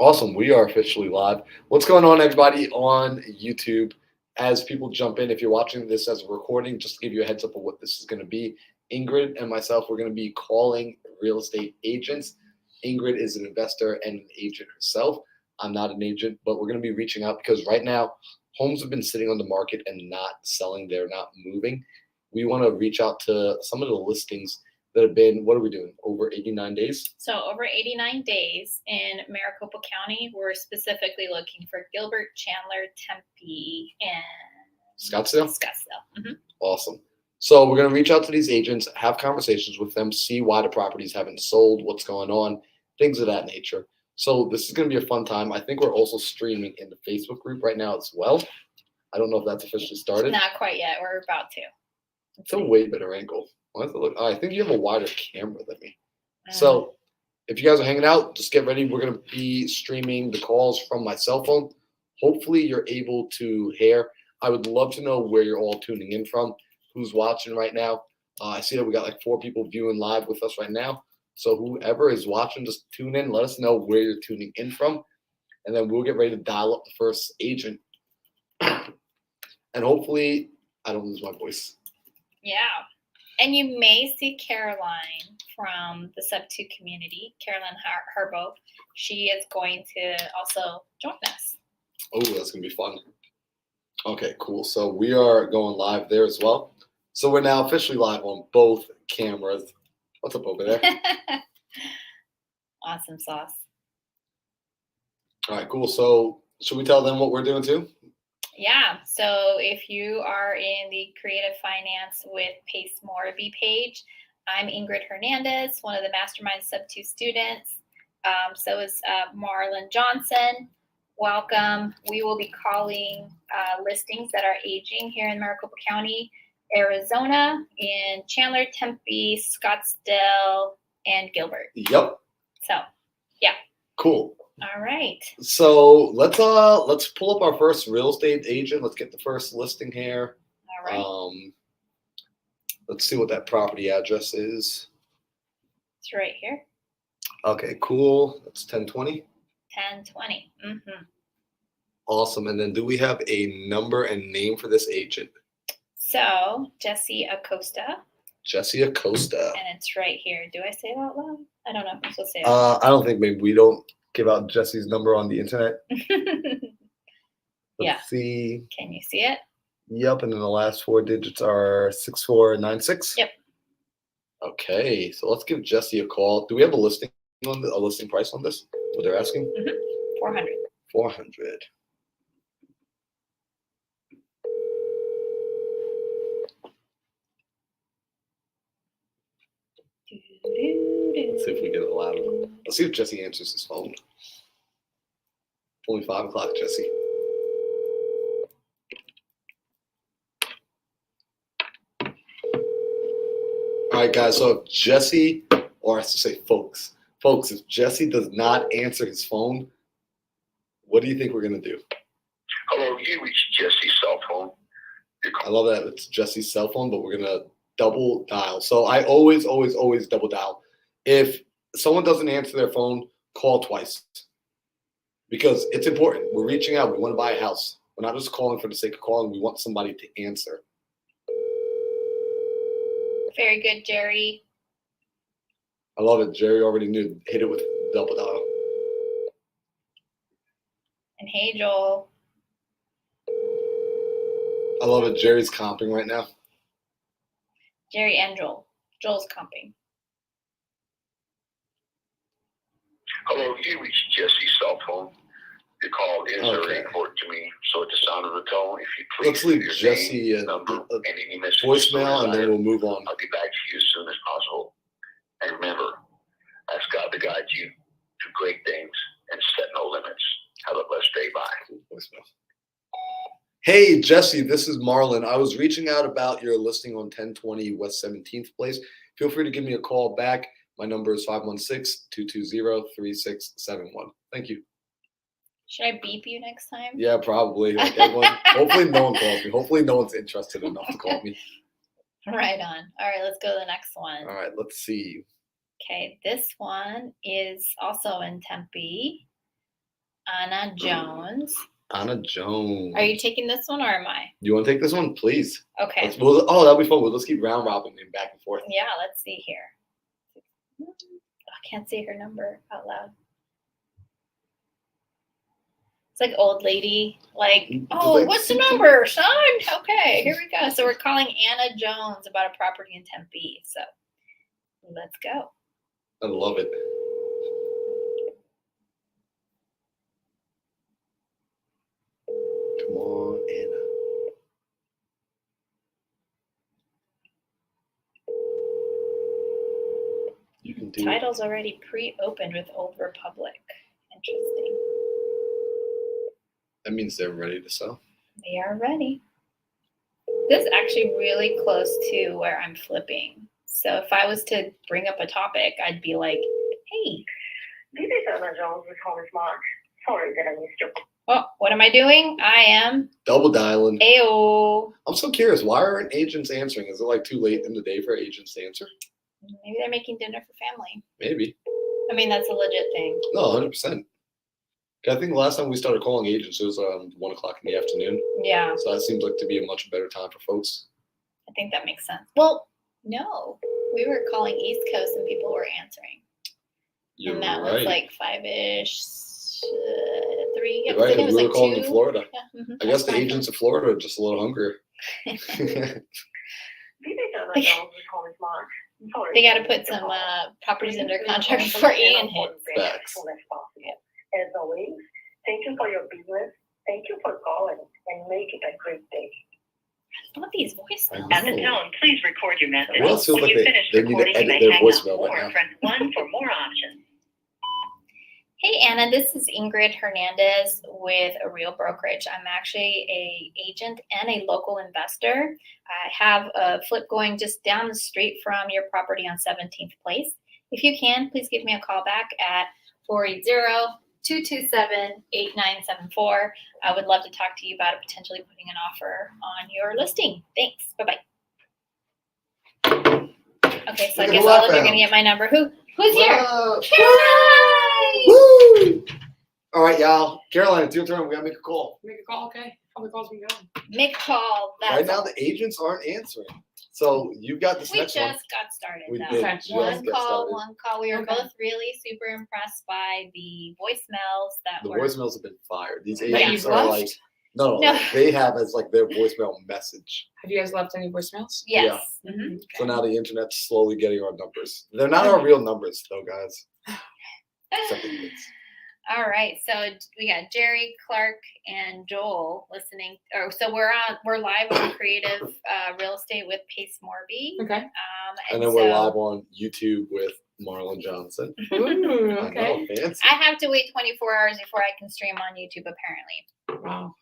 Awesome. We are officially live. What's going on, everybody, on YouTube? As people jump in, if you're watching this as a recording, just to give you a heads up of what this is going to be, Ingrid and myself, we're going to be calling real estate agents. Ingrid is an investor and an agent herself. I'm not an agent, but we're going to be reaching out because right now, homes have been sitting on the market and not selling. They're not moving. We want to reach out to some of the listings that have been, what are we doing, over 89 days? So over 89 days in Maricopa County, we're specifically looking for Gilbert, Chandler, Tempe, and Scottsdale? Scottsdale. Mm-hmm. Awesome. So we're going to reach out to these agents, have conversations with them, see why the properties haven't sold, what's going on, things of that nature. So this is going to be a fun time. I think we're also streaming in the Facebook group right now as well. I don't know if that's officially started. Not quite yet. We're about to. It's a way better angle. I think you have a wider camera than me. So if you guys are hanging out, just get ready. We're going to be streaming the calls from my cell phone. Hopefully you're able to hear. I would love to know where you're all tuning in from, who's watching right now. I see that we got like 4 people viewing live with us right now. So whoever is watching, just tune in. Let us know where you're tuning in from. And then we'll get ready to dial up the first agent. And hopefully I don't lose my voice. Yeah. And you may see Caroline from the Sub-2 community, Caroline Harbo. She is going to also join us. Oh, that's going to be fun. Okay, cool. So we are going live there as well. So we're now officially live on both cameras. What's up over there? Awesome sauce. All right, cool. So should we tell them what we're doing too? Yeah, so if you are in the Creative Finance with Pace Morby page, I'm Ingryd Hernandez, one of the Mastermind Sub-2 students. So is Marlon Johnson. Welcome. We will be calling listings that are aging here in Maricopa County, Arizona, in Chandler, Tempe, Scottsdale, and Gilbert. Yep. So, yeah. Cool. All right. So let's pull up our first real estate agent. Let's get the first listing here. All right. Let's see what that property address is. It's right here. Okay, cool. That's 1020. 1020. Mm-hmm. Awesome. And then do we have a number and name for this agent? So Jesse Acosta. Jesse Acosta. And it's right here. Do I say it out loud? I don't know if I'm supposed to say it. I don't think maybe we don't give out Jesse's number on the internet. Let's see. Can you see it? Yep, and then the last 4 digits are 6496. Yep. Okay, so let's give Jesse a call. Do we have a listing price on this? What they're asking? 400. 400. Let's see if we get it loud. Let's see if Jesse answers his phone. Only 5 o'clock, Jesse. All right, guys. So if Jesse, or I should say folks, if Jesse does not answer his phone, what do you think we're going to do? Hello, you reached Jesse's cell phone. I love that it's Jesse's cell phone, but we're going to double dial. So I always double dial. If someone doesn't answer their phone, call twice. Because it's important. We're reaching out. We want to buy a house. We're not just calling for the sake of calling. We want somebody to answer. Very good, Jerry. I love it. Jerry already knew. Hit it with double dial. And hey, Joel. I love it. Jerry's comping right now. Jerry and Joel. Joel's comping. Hello, you reached Jesse's cell phone. Your call is very important to me, so at the sound of the tone, if you please let's leave your Jesse name, number, and any message voicemail, and then we'll move on. I'll get back to you as soon as possible. And remember, ask God to guide you to great things and set no limits. Have a blessed day. Bye. Voicemail. Hey, Jesse, this is Marlon. I was reaching out about your listing on 1020 West 17th Place. Feel free to give me a call back. My number is 516-220-3671. Thank you. Should I beep you next time? Yeah, probably. Like everyone, hopefully no one calls me. Hopefully no one's interested enough to call me. Right on. All right, let's go to the next one. All right, let's see. Okay, this one is also in Tempe. Anna Jones. Anna Jones. Are you taking this one or am I? You want to take this one, please? Okay. That'll be fun. Let's keep round robin and back and forth. Yeah, let's see here. I can't say her number out loud. It's like old lady, like, oh, what's the number, son? Okay, here we go. So we're calling Anna Jones about a property in Tempe. So let's go. I love it. Come on, Anna. You can do it. Title's already pre-opened with Old Republic. Interesting. That means they're ready to sell. They are ready. This is actually really close to where I'm flipping. So if I was to bring up a topic, I'd be like, hey. This is Anna Jones with Home Smart. Sorry that I missed your call. Oh, what am I doing? I am Double dialing. Ayo. I'm so curious. Why aren't agents answering? Is it like too late in the day for agents to answer? Maybe they're making dinner for family. Maybe. I mean, that's a legit thing. No, 100%. I think the last time we started calling agents, it was 1 o'clock in the afternoon. Yeah, So that seems like to be a much better time for folks. I think that makes sense. Well, no, we were calling East Coast and people were answering. You're and that right. was like 5-ish, 3. You're right. I think it was We were like calling 2. in Florida. Yeah, I guess the agents in Florida are just a little hungrier. This is Anna Jones with Home Smart. Sorry. They got to put some properties under contract before Ian hits. Facts. As soon as possible. As always, thank you for your business. Thank you for calling and make it a great day. I love these voices. At the tone, please record your message. It almost feels When like you finish they need to recording, you edit may their hang up voicemail or right now. press 1 for more options. Hey Anna, this is Ingryd Hernandez with a Real Brokerage. I'm actually a agent and a local investor. I have a flip going just down the street from your property on 17th Place. If you can, please give me a call back at 480-227-8974. I would love to talk to you about potentially putting an offer on your listing. Thanks. Bye-bye. Okay, so I Look at guess who all I of you are going to found. get my number. Who's here? Wow. Caroline! Woo! All right, y'all. Caroline, it's your turn. We got to make a call. Make a call, okay? How many calls we going? Make a call. Right now, the agents aren't answering. So you got this We next just one. got started. We though. did Okay. just One get call. started. We were Okay. both really super impressed by the voicemails that The were. voicemails have been fired. These That agents you've are left? like, no, No. they have as like their voicemail message. Have you guys left any voicemails? Yes. Yeah. Mhm. So now the internet's slowly getting our numbers. They're not our real numbers, though, guys. Except the kids. All right. So we got Jerry, Clark, and Joel listening. So we're live on Creative Real Estate with Pace Morby. Okay. And then we're live on YouTube with Marlon Johnson. Ooh, I okay. know, fancy. I have to wait 24 hours before I can stream on YouTube, apparently. Wow.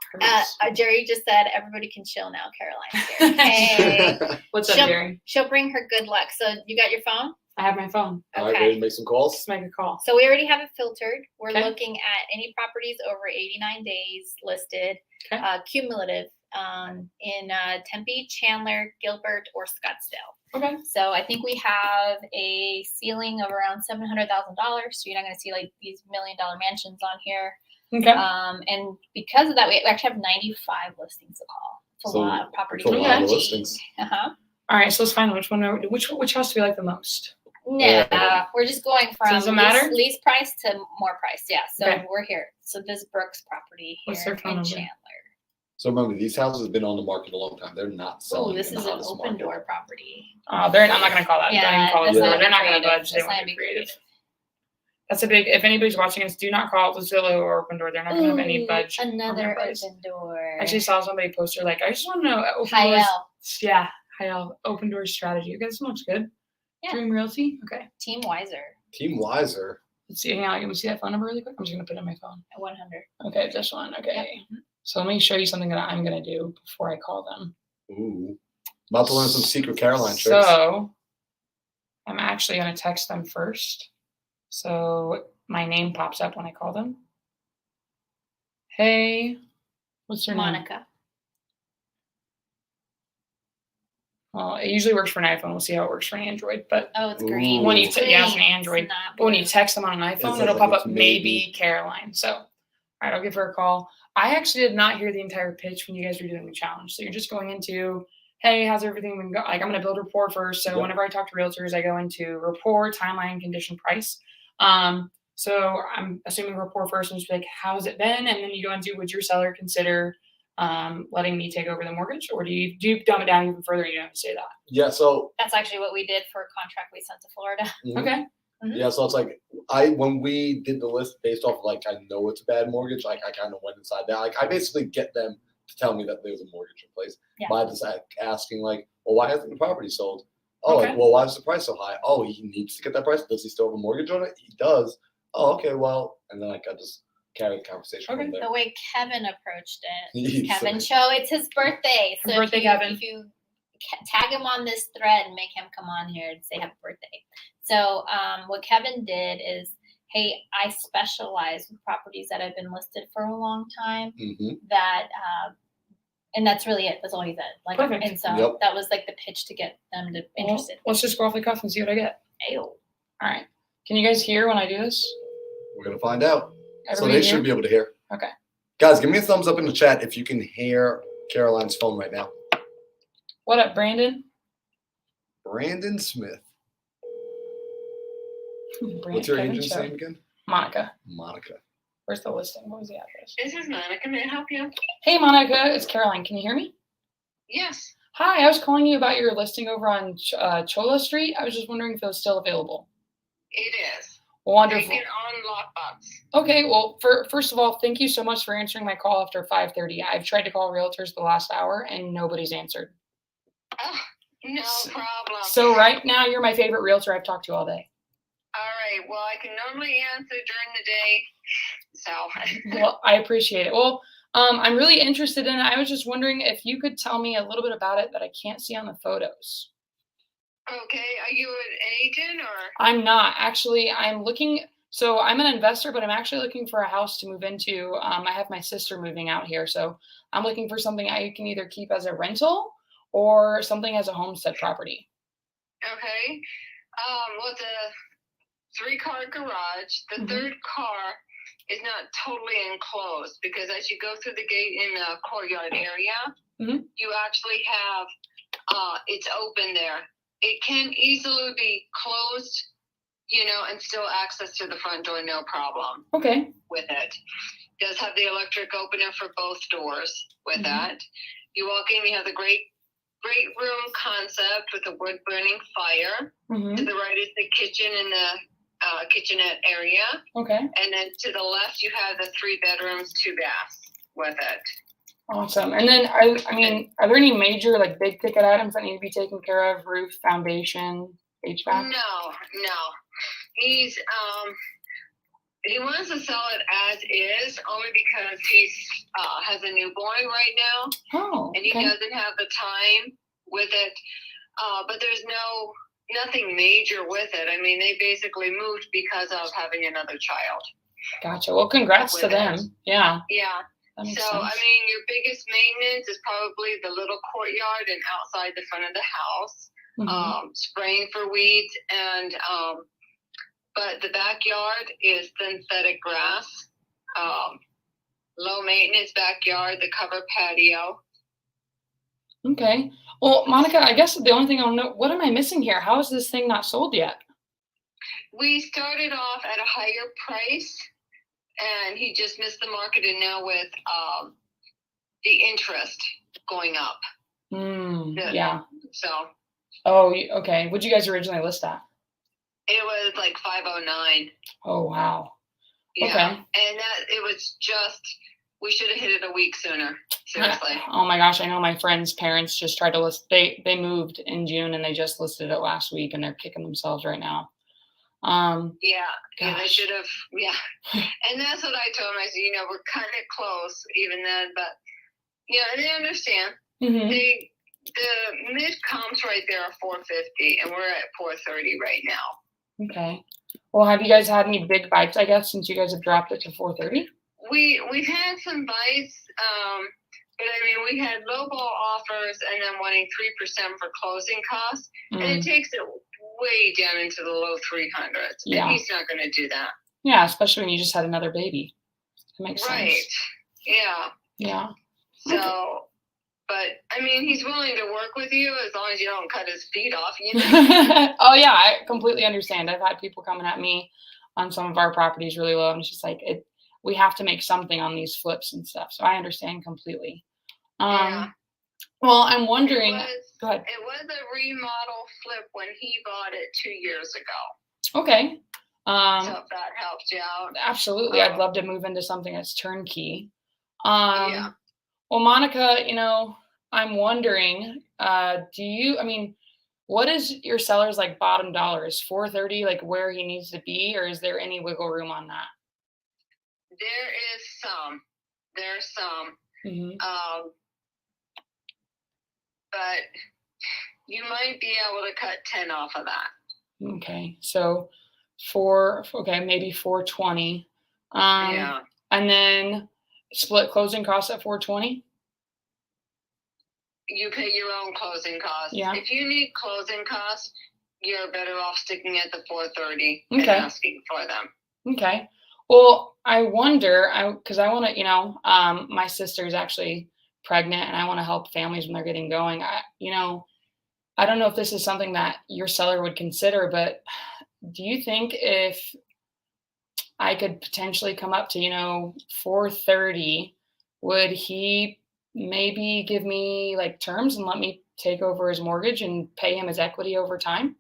Jerry just said everybody can chill now. Caroline's here. Hey. What's up, She'll- Jerry? She'll bring her good luck. So you got your phone? I have my phone. All right, ready to make some calls? Let's make a call. So we already have it filtered. We're Okay. looking at any properties over 89 days listed, Okay. Cumulative, in Tempe, Chandler, Gilbert, or Scottsdale. Okay. So I think we have a ceiling of around $700,000. So you're not going to see like these $1 million mansions on here. Okay. And because of that, we actually have 95 listings to call. It's a So lot of properties. it's a to lot of manage. listings. Uh-huh. All right. So let's find which one. Which house do we like the most? No, we're just going from does it matter? least price to more price. Yeah, so Okay. we're here. So this Brooks property here What's their phone in number? Chandler. So remember, these houses have been on the market a long time. They're not Oh, selling. this in the is an hottest open market. door property. I'm not gonna call that. Yeah, Don't even call it. that's not They're not creative. gonna budge. They That's want not to be be creative. That's a big. If anybody's watching us, do not call the Zillow or Open Door. They're not gonna have any Ooh, budge. on their Another price. open door. I actually saw somebody post her like, I just want to know Open Hi, Doors. L. Yeah, Hi-L, Open Door strategy. Okay, this one looks good. Yeah. Dream Realty. Okay. Team Wiser Team Wiser. Let's see. Hang on. Let me see that phone number really quick. I'm just gonna put it in my phone. at 100. Okay, this one. Okay. So let me show you something that I'm gonna do before I call them. Ooh. About to learn some secret Caroline tricks. So I'm actually gonna text them first. So my name pops up when I call them. Hey, what's your name? Monica. Well, it usually works for an iPhone. We'll see how it works for an Android. But Oh, it's Ooh. green. When you It's yeah, it's an green. Android. It's not but when you blue. text them on an iPhone, says it'll like pop it's up maybe Caroline. So All right, I'll give her a call. I actually did not hear the entire pitch when you guys were doing the challenge. So you're just going into, hey, how's everything been going? Like, I'm going to build rapport first. So Yep. whenever I talk to realtors, I go into rapport, timeline, condition, price. So I'm assuming rapport first and just be like, how's it been? And then you go into, would your seller consider letting me take over the mortgage? Or do you dumb it down even further? You don't have to say that. Yeah. So That's actually what we did for a contract we sent to Florida. mhm. Okay. Yeah, so it's like when we did the list based off of like I know it's a bad mortgage, like I kind of went inside that. Like I basically get them to tell me that there's a mortgage in place Yeah. by just asking like, well, why hasn't the property sold? Oh, Okay. like, well, why is the price so high? Oh, he needs to get that price. Does he still have a mortgage on it? He does. Oh, okay, well, and then like I just carry the conversation Okay. from there. The way Kevin approached it, He's- Kevin Cho, it's his birthday. So Happy birthday, if you, Kevin. if you tag him on this thread and make him come on here and say happy birthday. So what Kevin did is, hey, I specialize with properties that have been listed for a long time. Mhm. That and that's really it. That's all he said. Like, Perfect. and so Yep. that was like the pitch to get them to interested. Well, let's just go off the cuff and see what I get. Ayo. All right. Can you guys hear when I do this? We're gonna find out. So Everybody they hear? should be able to hear. Okay. Guys, give me a thumbs up in the chat if you can hear Caroline's phone right now. What up, Brandon? Brandon Smith. Brandon, What's your Kevin agent's Cho. name again? Monica. Monica. Where's the listing? What was the address? This is Monica. May I help you? Hey, Monica. It's Caroline. Can you hear me? Yes. Hi. I was calling you about your listing over on Chola Street. I was just wondering if it was still available. It is. Wonderful. Take it on lockbox. Okay. Well, first of all, thank you so much for answering my call after 5:30. I've tried to call realtors the last hour and nobody's answered. Oh, no problem. So right now, you're my favorite realtor I've talked to all day. All right. Well, I can normally answer during the day. So, Well, I appreciate it. Well, I'm really interested in it. I was just wondering if you could tell me a little bit about it that I can't see on the photos. okay. Are you an agent or? I'm not. Actually, I'm looking. So I'm an investor, but I'm actually looking for a house to move into. I have my sister moving out here. So I'm looking for something I can either keep as a rental or something as a homestead property. Okay. Well, it's a 3-car garage. The Mhm. third car is not totally enclosed because as you go through the gate in the courtyard area, Mhm. you actually have, it's open there. It can easily be closed, and still access to the front door, no problem Okay. with it. Does have the electric opener for both doors with Mhm. that. You walk in, you have the great room concept with a wood burning fire. Hmm. To the right is the kitchen and the kitchenette area. Okay. And then to the left, you have the 3 bedrooms, 2 baths with it. Awesome. And then, are there any major, like, big ticket items that need to be taken care of? Roof, foundation, HVAC? No. He's, he wants to sell it as is only because he's, has a newborn right now Oh, and he okay. doesn't have the time with it. But there's nothing major with it. I mean, they basically moved because of having another child. Gotcha. Well, congrats to With them. it. Yeah. Yeah. That makes So, sense. I mean, your biggest maintenance is probably the little courtyard and outside the front of the house, Mhm. spraying for weeds, and but the backyard is synthetic grass, low maintenance backyard, the covered patio. Okay. Well, Monica, I guess the only thing I don't know, what am I missing here? How is this thing not sold yet? We started off at a higher price, and he just missed the market, and now with the interest going up. Yeah. Yeah. So Oh, okay. What'd you guys originally list at? it was like 509. Oh, wow. Yeah. Okay. And that it was just, we should have hit it a week sooner. Seriously. Oh my gosh, I know my friend's parents just tried to list. They moved in June and they just listed it last week and they're kicking themselves right now. Yeah. They Gosh. should have. Yeah. And that's what I told them. I said, we're kind of close even then, but they understand. Mhm. The mid comps right there are 450, and we're at 430 right now. Okay. Well, have you guys had any big bites, I guess, since you guys have dropped it to 430? We've had some bites, but I mean, we had lowball offers and then wanting 3% for closing costs, and it takes it way down into the low 300s. Yeah. And he's not going to do that. Yeah, especially when you just had another baby. That makes Right. sense. Yeah. Yeah. So, but I mean, he's willing to work with you as long as you don't cut his feet off. You know? Oh yeah, I completely understand. I've had people coming at me on some of our properties really low, and it's just like we have to make something on these flips and stuff. So I understand completely. Yeah. Well, I'm wondering. Go ahead. It was a remodel flip when he bought it 2 years ago. Okay. So if that helps you out. Absolutely. I'd love to move into something that's turnkey. Yeah. Well, Monica, I'm wondering, what is your seller's like bottom dollar? Is 430 like where he needs to be, or is there any wiggle room on that? There is some. There's some. Mm-hmm. But you might be able to cut 10 off of that. Okay. So maybe 420. Yeah. And then split closing costs at 420. You pay your own closing costs. Yeah. If you need closing costs, you're better off sticking at the 430 Okay. and asking for them. Okay. Well, I wonder, because I want to, my sister's actually pregnant, and I want to help families when they're getting going. I don't know if this is something that your seller would consider, but do you think if I could potentially come up to, 430, would he maybe give me like terms and let me take over his mortgage and pay him his equity over time?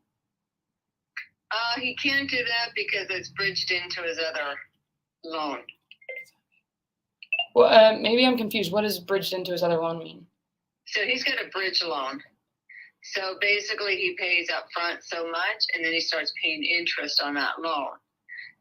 He can't do that because it's bridged into his other loan. Well, maybe I'm confused. What does bridged into his other loan mean? So he's got a bridge loan. So basically he pays up front so much, and then he starts paying interest on that loan.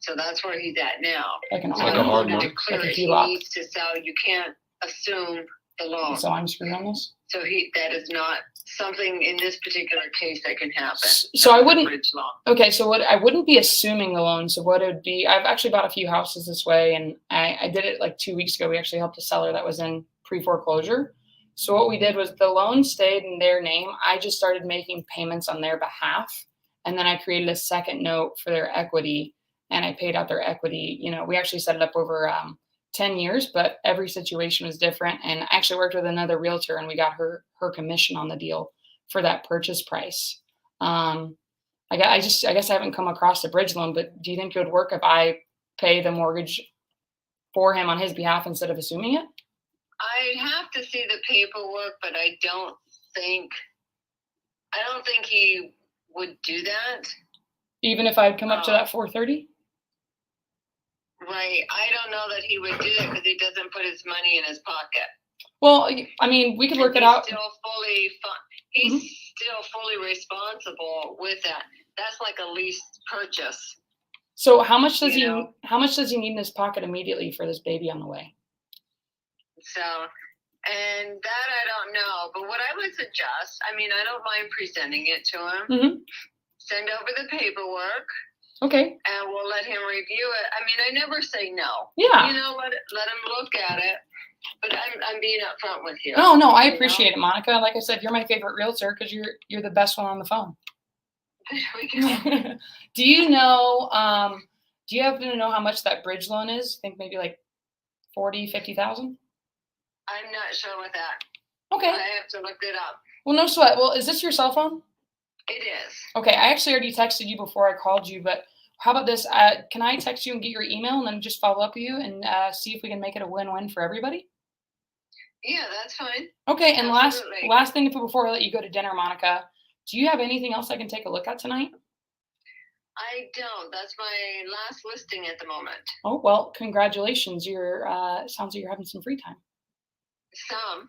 So that's where he's at now. Like an So Like in a hard order to loan? clear Like a it, he HELOC? needs to sell. You can't assume the loan. So I'm screwed on this? So that is not something in this particular case that can happen. So I wouldn't. Bridge loan. Okay, so I wouldn't be assuming the loan. So what it would be, I've actually bought a few houses this way, and I did it like 2 weeks ago. We actually helped a seller that was in pre-foreclosure. So what we did was the loan stayed in their name. I just started making payments on their behalf, and then I created a second note for their equity, and I paid out their equity. We actually set it up over 10 years, but every situation was different. And I actually worked with another realtor, and we got her commission on the deal for that purchase price. I guess I haven't come across a bridge loan, but do you think it would work if I pay the mortgage for him on his behalf instead of assuming it? I'd have to see the paperwork, but I don't think he would do that. Even if I'd come up to that 430? Right. I don't know that he would do that because he doesn't put his money in his pocket. Well, we could work it out. He's still fully responsible with that. That's like a lease purchase. So how much does he need in his pocket immediately for this baby on the way? So, and that I don't know. But what I would suggest, I don't mind presenting it to him. Mm-hmm. Send over the paperwork. Okay. And we'll let him review it. I never say no. Yeah. Let him look at it. But I'm being upfront with you. Oh no, I appreciate it, Monica. Like I said, you're my favorite realtor because you're the best one on the phone. There we go. Do you know? Do you happen to know how much that bridge loan is? I think maybe like 40,000, 50,000. I'm not sure with that. Okay. I have to look it up. Well, no sweat. Well, is this your cell phone? It is. Okay, I actually already texted you before I called you, but how about this? Can I text you and get your email and then just follow up with you and see if we can make it a win-win for everybody? Yeah, that's fine. Okay, and Absolutely. last thing before I let you go to dinner, Monica, do you have anything else I can take a look at tonight? I don't. That's my last listing at the moment. Oh, well, congratulations. Sounds like you're having some free time. Some.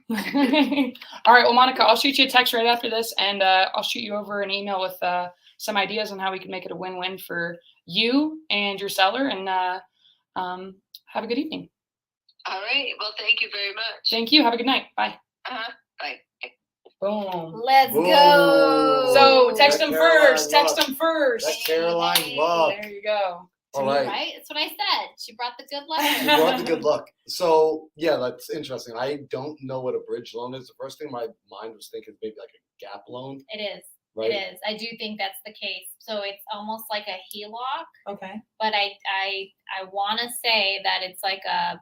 All right, well, Monica, I'll shoot you a text right after this, and I'll shoot you over an email with some ideas on how we can make it a win-win for you and your seller, and have a good evening. All right. Well, thank you very much. Thank you. Have a good night. Bye. Bye. Boom. Let's Boom. go. So text That them Caroline first. Text luck. them first. That's Caroline luck. There you go. All Me, right. That's what I said. She brought the good luck. You brought the good luck. So yeah, that's interesting. I don't know what a bridge loan is. The first thing my mind was thinking maybe like a gap loan, It is. right? It is. I do think that's the case. So it's almost like a HELOC, Okay. but I want to say that it's like a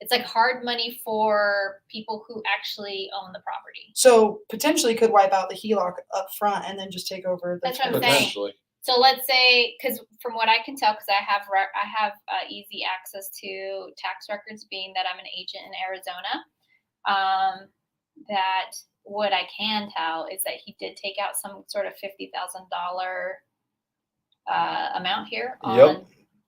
it's like hard money for people who actually own the property. So potentially could wipe out the HELOC up front and then just take over the. That's what I'm terms. saying. Potentially. So let's say, because from what I can tell, because I have easy access to tax records, being that I'm an agent in Arizona. That what I can tell is that he did take out some sort of $50,000 amount here on Yep.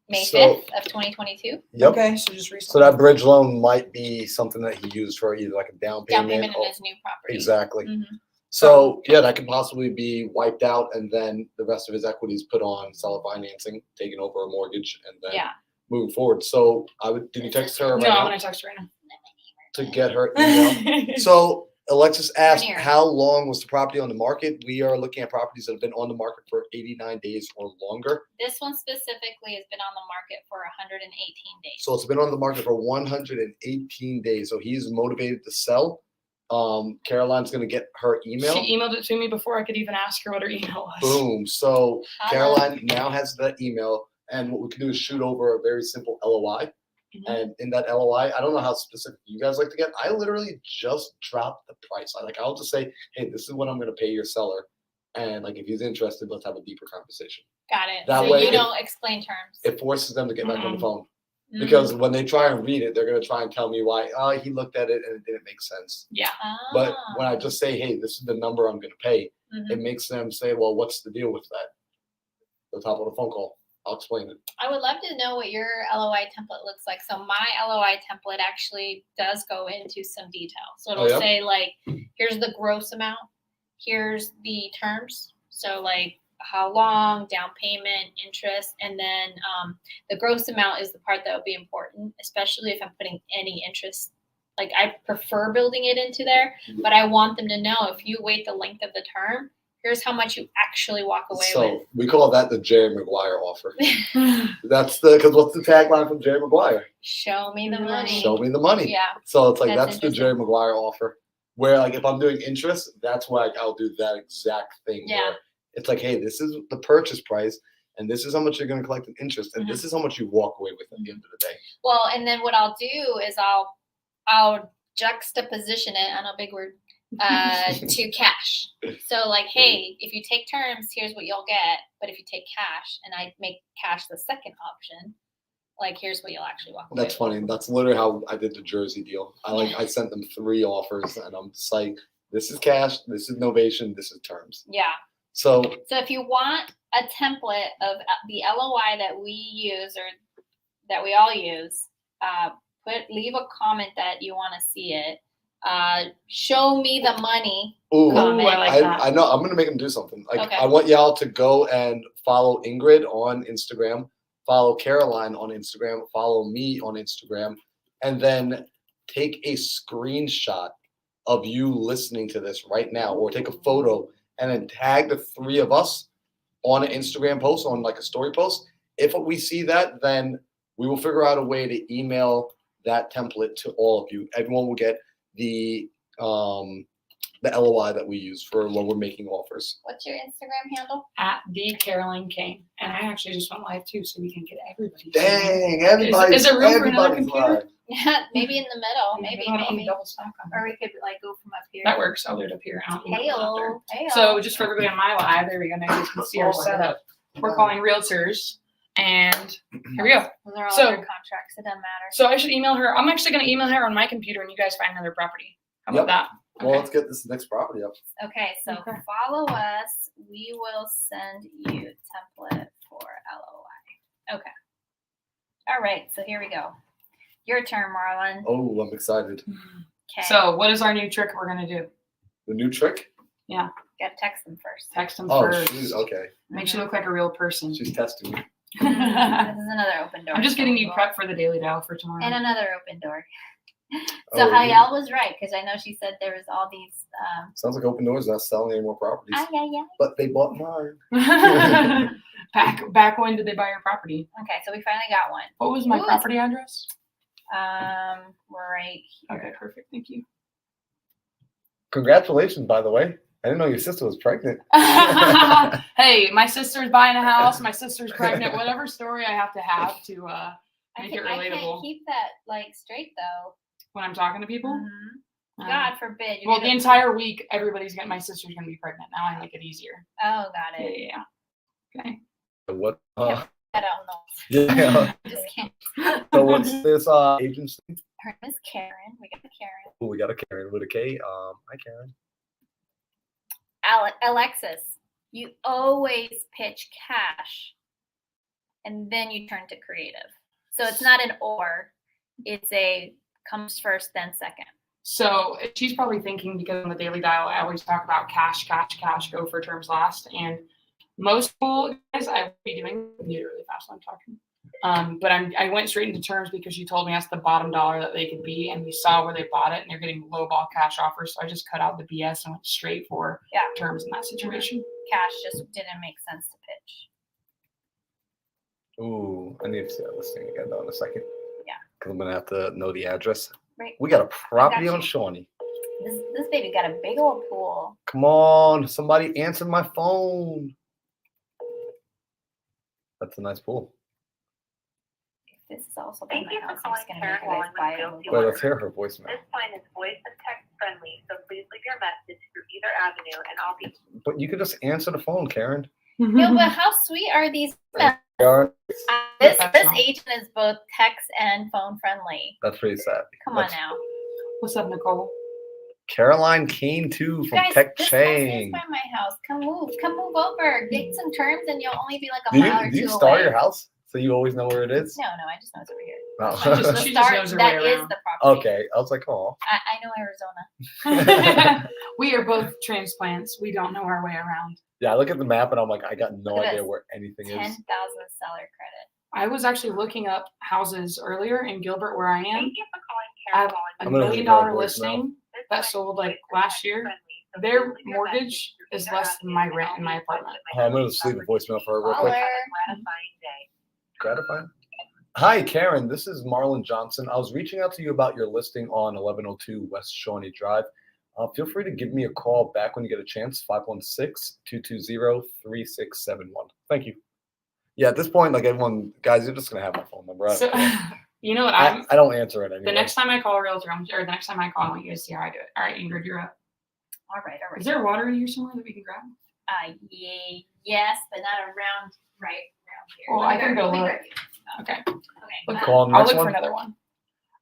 May So- 5th of 2022. Yep. Okay, so just recently. So that bridge loan might be something that he used for either like a down Down payment. payment in his new property. Exactly. Mhm. So yeah, that could possibly be wiped out, and then the rest of his equities put on seller financing, taking over a mortgage, and then Yeah. moving forward. So I would. Did you text her right No, I'm now gonna text her right to get her email? now. So Alexis asked, Here. how long was the property on the market? We are looking at properties that have been on the market for 89 days or longer. This one specifically has been on the market for 118 days. So it's been on the market for 118 days. So he's motivated to sell. Caroline's going to get her email. She emailed it to me before I could even ask her what her email was. Boom. So Hello. Caroline now has that email. And what we can do is shoot over a very simple LOI. Mhm. And in that LOI, I don't know how specific you guys like to get. I literally just dropped the price. I'll just say, hey, this is what I'm going to pay your seller. And like, if he's interested, let's have a deeper conversation. Got it. That So way you it- don't explain terms. It forces them to get back on the Mhm. phone. Mhm. Because when they try and read it, they're going to try and tell me why, he looked at it and it didn't make sense. Yeah. But when I Ah. just say, hey, this is the number I'm going to pay, Mhm. it makes them say, well, what's the deal with that? The top of the phone call. I'll explain it. I would love to know what your LOI template looks like. So my LOI template actually does go into some detail. So it'll yeah? say like, here's the gross amount, here's the terms. So like how long, down payment, interest, and then the gross amount is the part that would be important, especially if I'm putting any interest. Like I prefer building it into there, but I want them to know if you wait the length of the term, here's how much you actually walk away So we call that the Jerry Maguire offer. That's because what's the tagline from Jerry Maguire? Show me the money. Show me the money. Yeah. So it's like That's that's the Jerry Maguire offer. Where like if I'm doing interest, that's where I'll do that exact thing. Yeah. Where it's like, hey, this is the purchase price, and this is how much you're going to collect in interest, and this is how much you walk away with at the end of the day. Well, and then what I'll do is I'll juxtaposition it, I know, big word, to cash. So like, hey, if you take terms, here's what you'll get. But if you take cash, and I make cash the second option, like here's what you'll actually walk away That's with. funny. That's literally how I did the Jersey deal. I sent them 3 offers, and I'm just like, this is cash, this is novation, this is terms. Yeah. So So if you want a template of the LOI that we use or that we all use, leave a comment that you want to see it. Show me the money. ooh, Comment. I like that. I know I'm gonna make them do something. Like Okay. I want y'all to go and follow Ingryd on Instagram, follow Caroline on Instagram, follow me on Instagram, and then take a screenshot of you listening to this right now, or take a photo and then tag the 3 of us on an Instagram post, on like a story post. If we see that, then we will figure out a way to email that template to all of you. Everyone will get the LOI that we use for when we're making offers. What's your Instagram handle? At the Caroline King. And I actually just went live too, so we can get everybody. Dang, everybody! Is there room for another computer? Maybe in the middle. Maybe. Double stack on Or we could like go from up here. that works. I'll do it up here. I don't need it out there. Heyo. So just for everybody on my live, there we go. Now you can see our setup. We're calling realtors, and here we go. Those are all so- their contracts. It doesn't matter. So I should email her. I'm actually going to email her on my computer, and you guys find another property. How about Yep. that? Well, Okay. let's get this next property up. Okay, so Okay. follow us. We will send you template for LOI. Okay. All right, so here we go. Your turn, Marlon. Oh, I'm excited. Okay. So what is our new trick we're going to do? The new trick? gotta text them first. Text them Oh, first. shoot. Okay. Makes you look like a real person. She's testing me. This is another open door. I'm just getting you prepped for the daily dial for tomorrow. And another open door. So Oh, Hayal was right, because I know she said there was all these Sounds like Open Doors not selling any more properties. yeah. But they bought mine. back when did they buy your property? Okay, so we finally got one. What was my Ooh, property address? Right here. Okay, perfect. Thank you. Congratulations, by the way. I didn't know your sister was pregnant. Hey, my sister's buying a house. My sister's pregnant. Whatever story I have to Make it I can't relatable. keep that like straight though. When I'm talking to people. God forbid. Well, the entire week, my sister's gonna be pregnant. Now I make it easier. Oh, got it. Yeah. Okay. What? I don't know. Yeah. I just can't. So what's this agency? Her name is Karen. We got Karen. Oh, we got a Karen with a K. Hi Karen. Alexis, you always pitch cash, and then you turn to creative. So it's not an or. It's a comes first, then second. So she's probably thinking, because on the Daily Dial, I always talk about cash, go for terms last. And most people, guys, I would be doing really fast when I'm talking. But I went straight into terms because she told me that's the bottom dollar that they could be. And we saw where they bought it and they're getting low ball cash offers. So I just cut out the BS and went straight for terms in that situation. Cash just didn't make sense to pitch. Ooh, I need to see that listing again though in a second. Yeah. Because I'm gonna have to know the address. Right. We got a property you. on Shawnee. This baby got a big old pool. Come on, somebody answer my phone. That's a nice pool. This is also Thank my you for house. I'm calling just gonna Karen make you guys Wallen buy with it. Guilty Wait, let's hear her voicemail. This line is voice and text friendly, so please leave your message through either avenue and I'll be. But you could just answer the phone, Karen. No, but how sweet are these? Karen, This Professional. agent is both text and phone friendly. that's pretty sad. Come on That's now. What's up, Nicole? Caroline Kane too from Guys, Tech this place is Chain. by my house. Come move over. Get some terms and you'll only be like a mile or two Do you away. star your house so you always know where it is? No, I just know it's over here. Oh. She just knows her That way is around. the property. Okay, I was like, oh. I know Arizona. We are both transplants. We don't know our way around. Yeah, I look at the map and I'm like, I got no Look at idea this. where anything 10,000 is. seller credit. I was actually looking up houses earlier in Gilbert where I am. Thank you for I calling have Karen a I'm Wallen. gonna $1 million leave her a voicemail. listing that sold like last year. Their mortgage is less than my rent in my apartment. I'm gonna just leave a voicemail for her real quick. Holler. Gratifying day. Gratifying. Hi, Karen. This is Marlon Johnson. I was reaching out to you about your listing on 1102 West Shawnee Drive. Feel free to give me a call back when you get a chance, 516-220-3671. Thank you. Yeah, at this point, like everyone, guys, you're just going to have my phone number. So, you know what? I don't answer it anymore. The next time I call a realtor, or the next time I call, I want you to see how I do it. All right, Ingrid, you're up. All right. Is there water in here somewhere that we can grab? Yes, but not around here. Well, I can go look. Okay. Okay. Look, Call I'll next look for one. another one.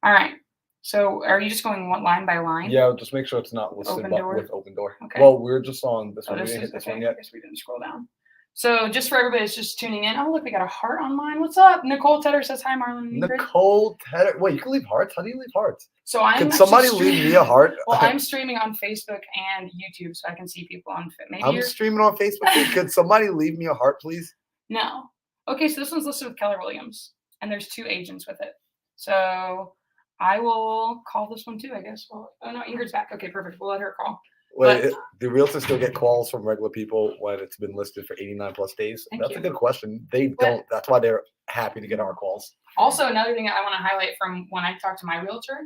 All right. So are you just going line by line? Yeah, just make sure it's not listed Open but door? with open door. Okay. Well, we're just on this Oh, one. We this didn't is hit this okay. one I yet. guess we didn't scroll down. So just for everybody that's just tuning in, oh look, we got a heart on mine. What's up? Nicole Tedder says hi, Marlon. and Ingrid. Nicole Tedder. Wait, you can leave hearts? How do you leave hearts? So I'm Can actually somebody leave me a heart? Well, I'm streaming on Facebook and YouTube, so I can see people on. Maybe I'm you're streaming on Facebook. Too. Could somebody leave me a heart, please? no. Okay, so this one's listed with Keller Williams, and there's 2 agents with it. So I will call this one too, I guess. Well, oh no, Ingrid's back. Okay, perfect. We'll let her call. Wait, do realtors still get calls from regular people when it's been listed for 89 plus days? Thank That's you. a good question. They don't. That's why they're happy to get our calls. Also, another thing I want to highlight from when I talked to my realtor,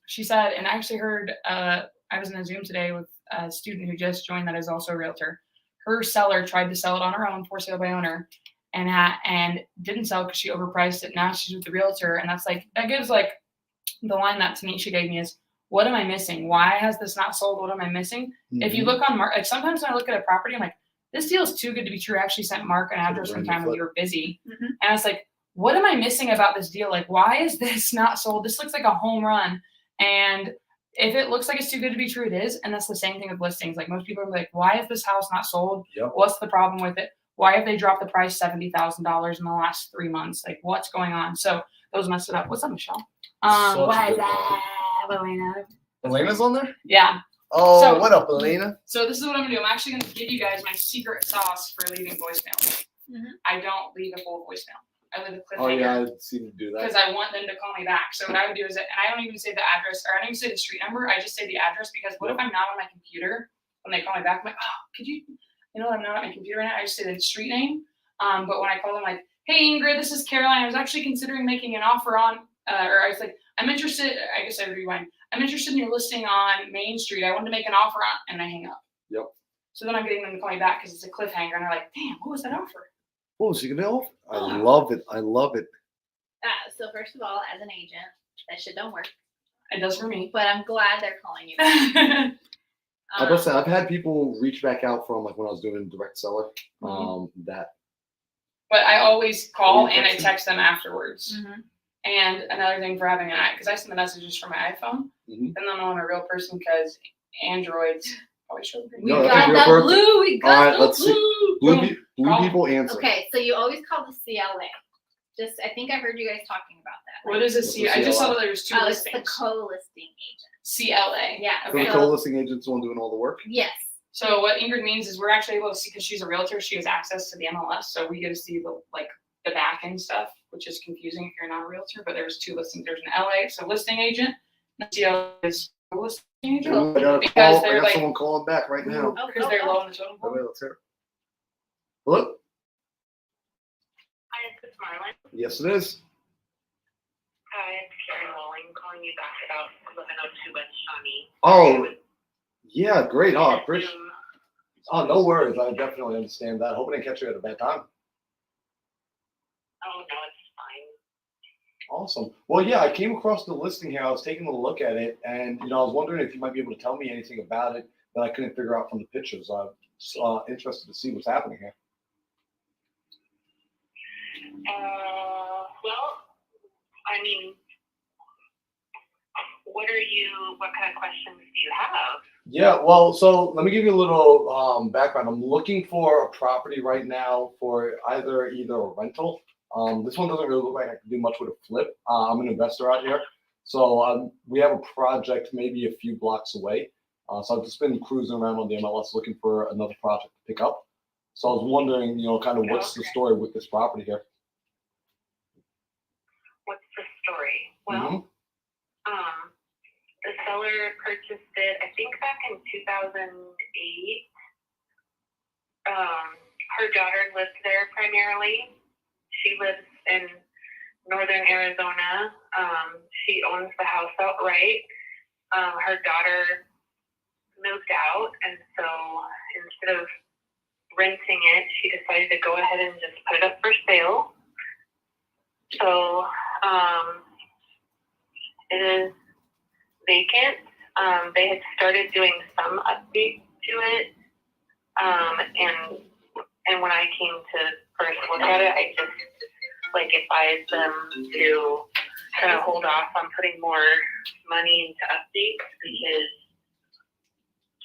she said, and I actually heard, I was in a Zoom today with a student who just joined that is also a realtor. Her seller tried to sell it on her own, for sale by owner, and didn't sell because she overpriced it. Now she's with the realtor, and that gives like the line that Tanisha gave me is, what am I missing? Why has this not sold? What am I missing? If you look on like sometimes when I look at a property, I'm like, this deal is too good to be true. I actually sent Mark an address one time when you were busy, and I was like, what am I missing about this deal? Like, why is this not sold? This looks like a home run. And if it looks like it's too good to be true, it is. And that's the same thing with listings. Like most people are like, why is this house not sold? Yep. What's the problem with it? Why have they dropped the price $70,000 in the last 3 months? Like, what's going on? So those messed it up. What's up, Michelle? Such a Why is good that, Elena? Elena's on there? Yeah. Oh, So- what up, Elena? So this is what I'm gonna do. I'm actually gonna give you guys my secret sauce for leaving voicemails. I don't leave a full voicemail. I leave a cliffhanger. Oh, yeah, I've seen you do Because that. I want them to call me back. So what I would do is, and I don't even say the address, or I don't even say the street number. I just say the address because what if I'm not on my computer when they call me back? I'm like, oh, could you, I'm not on my computer right now. I just say the street name. But when I call them, like, hey Ingrid, this is Caroline. I was actually considering making an offer on, or I was like, I'm interested. I guess I would rewind. I'm interested in your listing on Main Street. I wanted to make an offer on, and I hang up. Yep. So then I'm getting them to call me back because it's a cliffhanger, and they're like, damn, what was that offer? What was she gonna offer? I love it. I love it. So first of all, as an agent, that shit don't work. It does for me. But I'm glad they're calling you. I must say, I've had people reach back out from like when I was doing direct seller. That But I always call and I text them afterwards. Mhm. And another thing for having because I send the messages from my iPhone, and then I'm a real person because Androids always show green. We No, that's got a real that person. blue. We got Alright, the let's see. blue. blue Call. people answer. Okay, so you always call the CLA. Just, I think I heard you guys talking about that. What is a What's C? the I just saw CLI? that there was 2 Oh, it's the listings. co-listing agent. CLA. Yeah. So the Okay. co-listing agent's the one doing all the work. Yes. So what Ingrid means is we're actually able to see, because she's a realtor, she has access to the MLS, so we get to see the back end stuff, which is confusing if you're not a realtor. But there's 2 listings. There's an LA, so listing agent, and CLA is listing agent. I got, Because they're like- someone calling back right now. Oh, Because they're low on the totem Oh, pole. wait, let's hear it. Hello? Hi, this is Marlon. Yes, it is. Hi, it's Karen Walling calling you back about 1102 West Shawnee. Oh, yeah, great. Oh, I appreciate. Zoom. Oh, no worries. I definitely understand that. Hoping I catch you at a bad time. Oh, no, it's fine. Awesome. Well, yeah, I came across the listing here. I was taking a look at it, and I was wondering if you might be able to tell me anything about it that I couldn't figure out from the pictures. I'm interested to see what's happening here. Well, I mean, what kind of questions do you have? Yeah, well, so let me give you a little background. I'm looking for a property right now for either a rental. This one doesn't really look like I can do much with a flip. I'm an investor out here, so we have a project maybe a few blocks away. So I've just been cruising around on the MLS looking for another project to pick up. So I was wondering, kind of what's the story with this property here? What's the story? Well, Mhm. the seller purchased it, I think, back in 2008. Her daughter lives there primarily. She lives in northern Arizona. She owns the house outright. Her daughter moved out, and so instead of renting it, she decided to go ahead and just put it up for sale. So it is vacant. They had started doing some updates to it, and when I came to first look at it, I just advised them to kind of hold off on putting more money into updates, because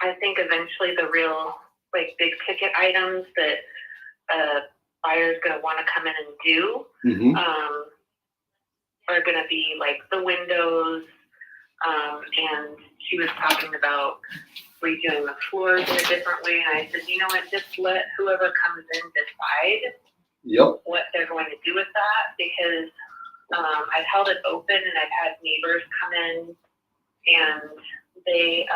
I think eventually the real big ticket items that a buyer's going to want to come in and do are going to be the windows, and she was talking about redoing the floors in a different way, and I said, just let whoever comes in decide what they're going to do with that, because I've held it open and I've had neighbors come in, and they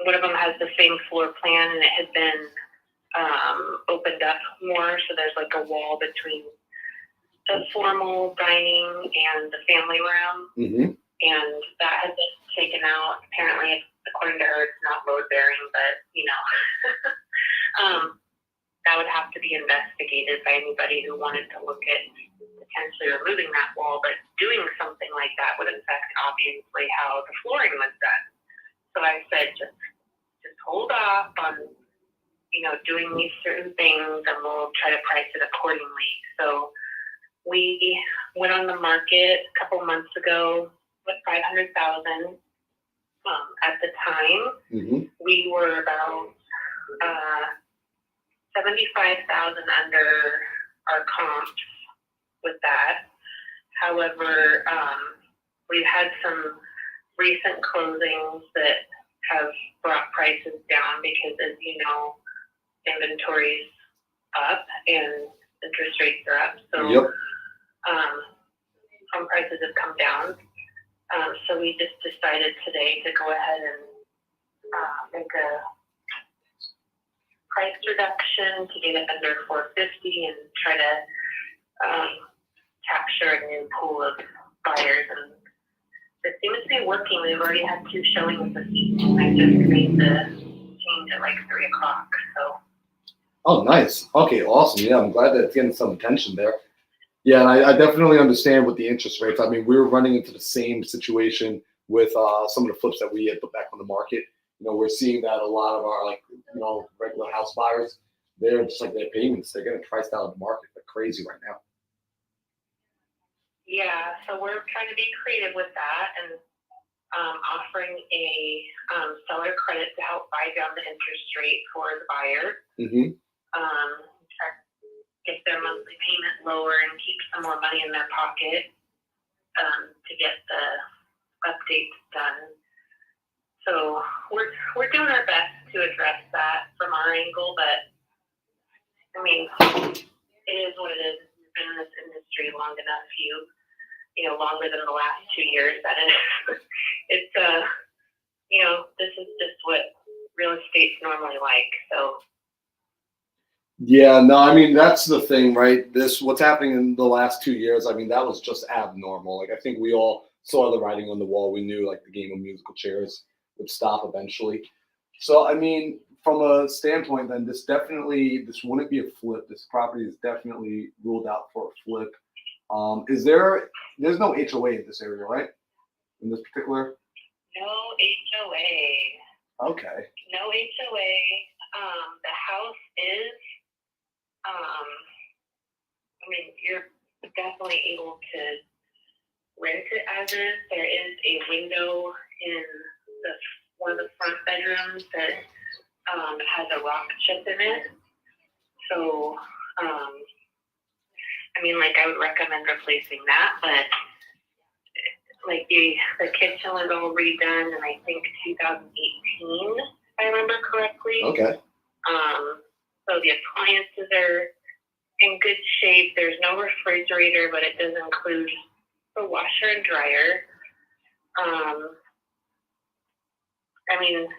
one of them has the same floor plan, and it had been opened up more, so there's a wall between the formal dining and the family room, and that has been taken out. Apparently, according to her, it's not load bearing, but that would have to be investigated by anybody who wanted to look at potentially removing that wall. But doing something like that would affect obviously how the flooring was done. So I said, just hold off on doing these certain things, and we'll try to price it accordingly. So we went on the market a couple months ago with $500,000. At the time, we were about 75,000 under our comps with that. However, we've had some recent closings that have brought prices down because, as you know, inventory's up and interest rates are up. So home prices have come down. So we just decided today to go ahead and make a price reduction to get it under $450 and try to capture a new pool of buyers. And it seems to be working. We've already had 2 showings this evening. I just made the change at 3 o'clock. So. Oh, nice. Okay, awesome. Yeah, I'm glad that it's getting some attention there. Yeah, and I definitely understand with the interest rates. I mean, we were running into the same situation with some of the flips that we had put back on the market. You know, we're seeing that a lot of our regular house buyers, they're just like their payments, they're getting priced out of the market. They're crazy right now. Yeah, so we're trying to be creative with that and offering a seller credit to help buy down the interest rate for the buyer. Mm-hmm. Try to get their monthly payment lower and keep some more money in their pocket to get the updates done. So we're doing our best to address that from our angle, but I mean, it is what it is. We've been in this industry long enough, longer than the last 2 years. That it's this is just what real estate's normally like. So. Yeah, no, I mean that's the thing, right? What's happening in the last 2 years. I mean, that was just abnormal. Like I think we all saw the writing on the wall. We knew like the game of musical chairs would stop eventually. So I mean, from a standpoint, then this wouldn't be a flip. This property is definitely ruled out for a flip. There's no HOA in this area, right? In this particular? No HOA. Okay. No HOA. The house is, you're definitely able to rent it as is. There is a window in one of the front bedrooms that has a rock chip in it. So, I would recommend replacing that, but like the kitchen was all redone in I think 2018, if I remember correctly. Okay. So the appliances are in good shape. There's no refrigerator, but it does include the washer and dryer.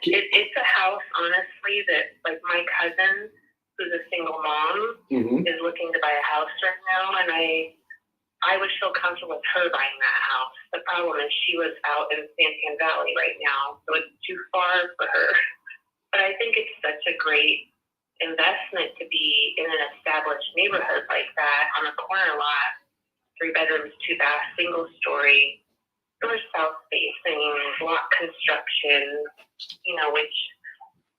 It's a house, honestly, that like my cousin, who's a single mom, Mm-hmm. is looking to buy a house right now, and I would feel comfortable with her buying that house. The problem is she was out in San Valley right now, so it's too far for her. But I think it's such a great investment to be in an established neighborhood like that on a corner lot, 3 bedrooms, 2 baths, single story, north south facing, block construction, which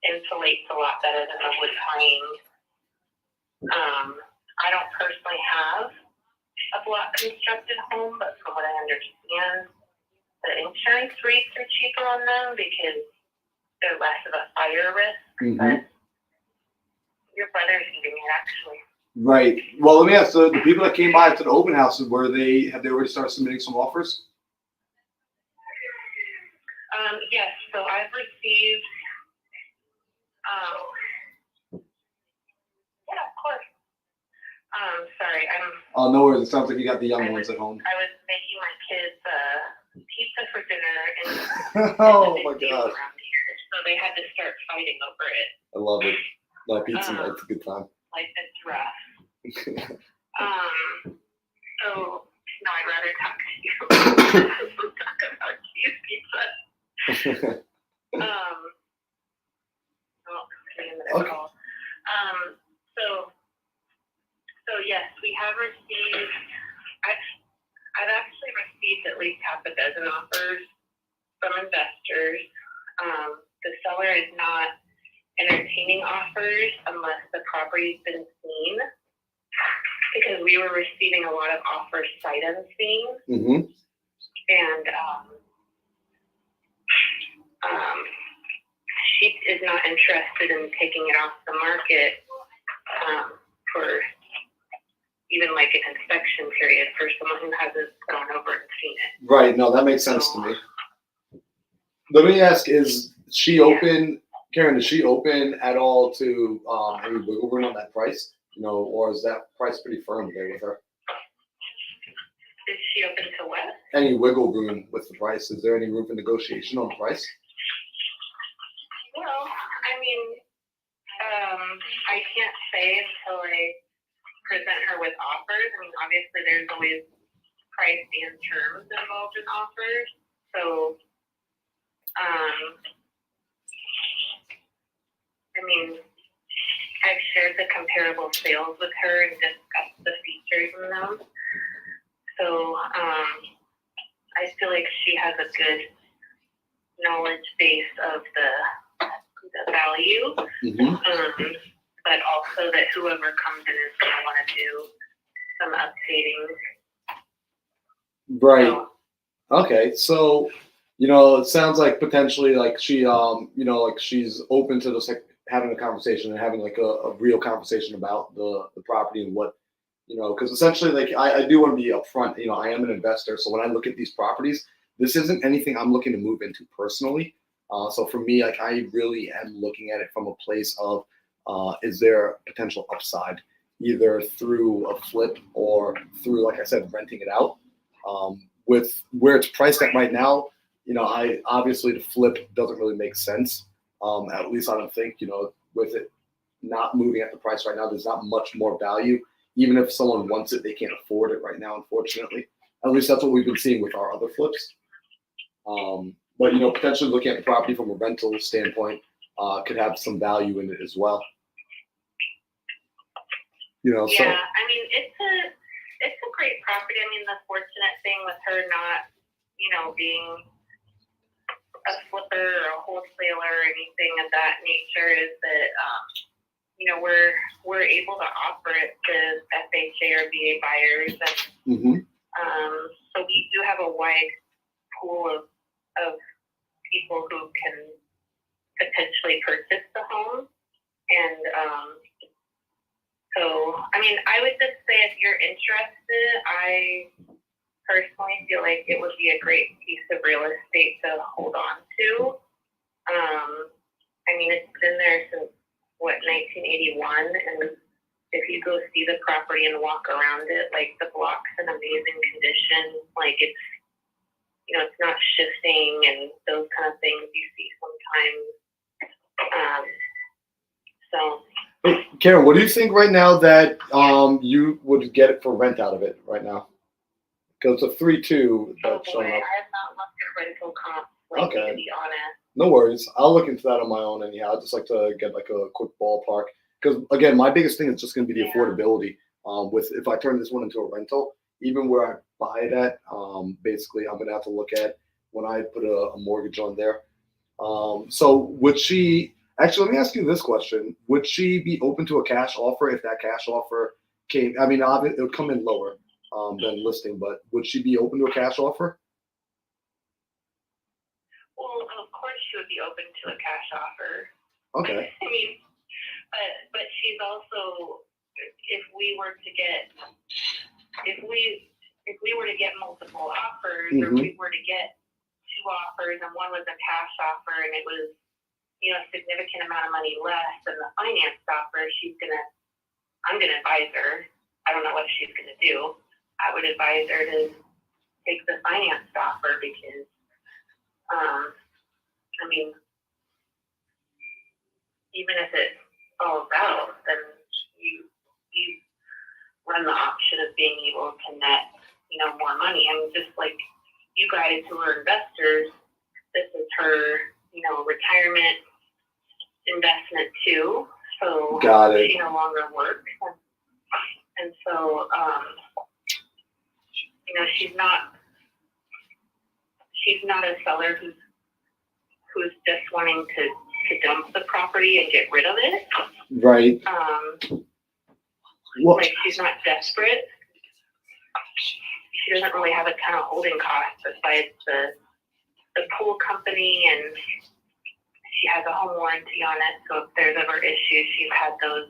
insulates a lot better than a wood frame. I don't personally have a block constructed home, but from what I understand, the insurance rates are cheaper on them because they're less of a fire risk. Mm-hmm. But your brother's eating it, actually. Right. Well, let me ask. So the people that came by to the open house, have they already started submitting some offers? Yes. So I've received. Yeah, of course. Sorry, Oh, no worries. It sounds like you got the young ones at home. I was making my kids pizza for dinner, and Oh it's a my big deal God. around here, so they had to start fighting over it. I love it. No, pizza night's a good time. Like it's rough. So no, I'd rather talk to you. We'll talk about cheese pizza. Okay. So yes, we have received. I've actually received at least half a dozen offers from investors. The seller is not entertaining offers unless the property's been seen, because we were receiving a lot of offers sight unseen. Mm-hmm. And she is not interested in taking it off the market for even like an inspection period for someone who hasn't gone over and seen it. Right. No, that makes sense to me. Let me ask: is she open, Karen? Is she open at all to any wiggle room on that price? Or is that price pretty firm there with her? Is she open to what? Any wiggle room with the price? Is there any room for negotiation on the price? Well, I can't say until I present her with offers. Obviously there's always price and terms involved in offers. So, I've shared the comparable sales with her and discussed the features in them. So I feel like she has a good knowledge base of the value, but also that whoever comes in is going to want to do some updating. Right. So, Okay. So, it sounds like potentially like she, like she's open to just like having a conversation and having like a real conversation about the property and what, because essentially like I do want to be upfront. I am an investor, so when I look at these properties, this isn't anything I'm looking to move into personally. So for me, like I really am looking at it from a place of, is there potential upside, either through a flip or through, like I said, renting it out. With where it's priced at right now, I obviously the flip doesn't really make sense. At least I don't think, with it not moving at the price right now, there's not much more value. Even if someone wants it, they can't afford it right now, unfortunately. At least that's what we've been seeing with our other flips. But potentially looking at the property from a rental standpoint could have some value in it as well. yeah, I mean, it's a great property. I mean, the fortunate thing with her not, being a flipper or a wholesaler or anything of that nature is that, we're able to offer it to FHA or VA buyers, and so we do have a wide pool of people who can potentially purchase the home, and so I mean, I would just say if you're interested, I personally feel like it would be a great piece of real estate to hold on to. I mean, it's been there since 1981, and if you go see the property and walk around it, like the block's in amazing condition. Like it's not shifting and those kind of things you see sometimes. So. Hey, Karen, what do you think right now that you would get it for rent out of it right now? Because it's a 3.2 that's showing up. I have not looked at rental comps, to be honest. No worries. I'll look into that on my own anyhow. I'd just like to get like a quick ballpark. Because again, my biggest thing is just going to be the affordability. With if I turn this one into a rental, even where I buy it at, basically I'm going to have to look at when I put a mortgage on there. So would she, actually, let me ask you this question. Would she be open to a cash offer if that cash offer came? I mean, it would come in lower than listing, but would she be open to a cash offer? Well, of course she would be open to a cash offer. Okay. I mean, but she's also, if we were to get multiple offers, or if we were to get two offers and one was a cash offer and it was, a significant amount of money less than the finance offer, I'm gonna advise her. I don't know what she's gonna do. I would advise her to take the finance offer because, I mean, even if it falls out, then you run the option of being able to net, more money. I mean, just like you guys who are investors, this is her, retirement investment too. So Got it. She no longer works, and so she's not a seller who's just wanting to dump the property and get rid of it. Right. Like she's not desperate. She doesn't really have a ton of holding costs besides the pool company, and she has a home warranty on it. So if there's ever issues, she's had those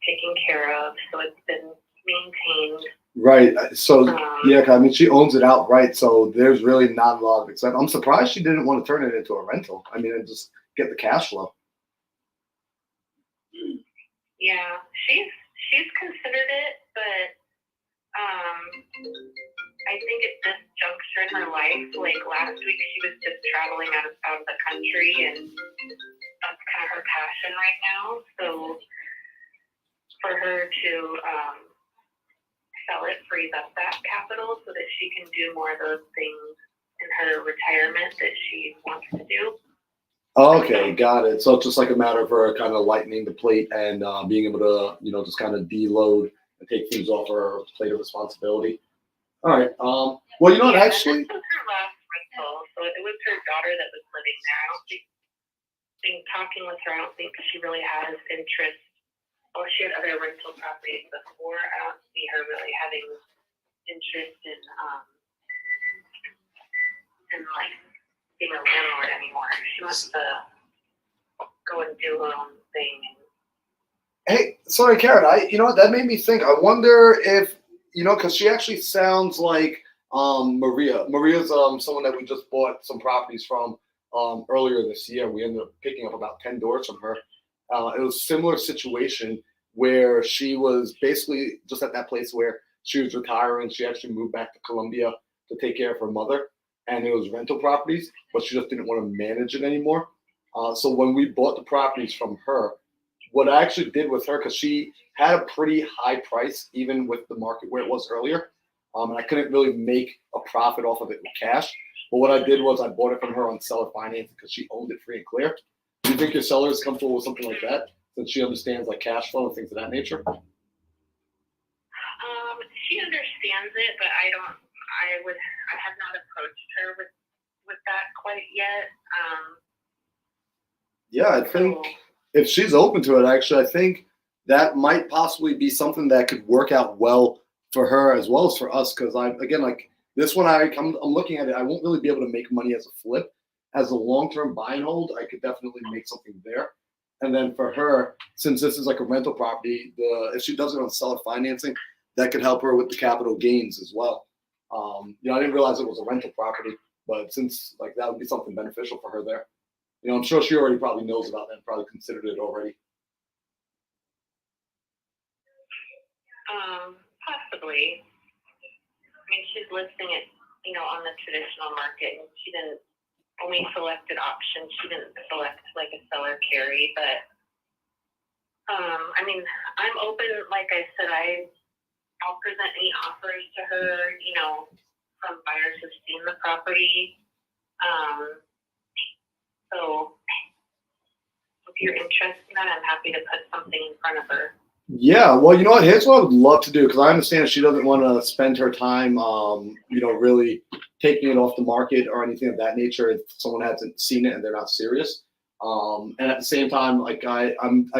taken care of. So it's been maintained. Right. So yeah, I mean, she owns it outright. So there's really not a lot of excitement. I'm surprised she didn't want to turn it into a rental. I mean, and just get the cash flow. Yeah, she's considered it, but I think at this juncture in her life, like last week, she was just traveling out of the country, and that's kind of her passion right now. So for her to sell it frees up that capital so that she can do more of those things in her retirement that she wants to do. Okay, got it. So it's just like a matter of her kind of lightening the plate and being able to, just kind of deload and take things off her plate of responsibility. All right. Well, you know what? Yeah, Actually, this was her last rental, so it was her daughter that was living there. I don't think talking with her, I don't think she really has interest. Well, she had other rental properties before. I don't see her really having interest in like being a landlord anymore. She wants to go and do her own thing. hey, sorry, Karen. You know what? That made me think. I wonder if, because she actually sounds like Maria. Maria's someone that we just bought some properties from earlier this year. We ended up picking up about 10 doors from her. It was a similar situation where she was basically just at that place where she was retiring. She actually moved back to Colombia to take care of her mother, and it was rental properties, but she just didn't want to manage it anymore. So when we bought the properties from her, what I actually did with her, because she had a pretty high price, even with the market where it was earlier, and I couldn't really make a profit off of it with cash. But what I did was I bought it from her on seller financing because she owned it free and clear. Do you think your seller is comfortable with something like that, since she understands like cash flow and things of that nature? She understands it, but I have not approached her with that quite yet. Yeah, I think if she's open to it, actually, I think that might possibly be something that could work out well for her as well as for us. Because again, like this one, I'm looking at it. I won't really be able to make money as a flip. As a long-term buy and hold, I could definitely make something there. And then for her, since this is like a rental property, if she does it on seller financing, that could help her with the capital gains as well. I didn't realize it was a rental property, but since like that would be something beneficial for her there. I'm sure she already probably knows about that and probably considered it already. Possibly. I mean, she's listing it, on the traditional market, and she didn't only selected options. She didn't select like a seller carry, but I mean, I'm open. Like I said, I'll present any offers to her, from buyers who've seen the property. So if you're interested in that, I'm happy to put something in front of her. Yeah, well, you know what? Here's what I would love to do, because I understand she doesn't want to spend her time, really taking it off the market or anything of that nature if someone hasn't seen it and they're not serious. And at the same time, like I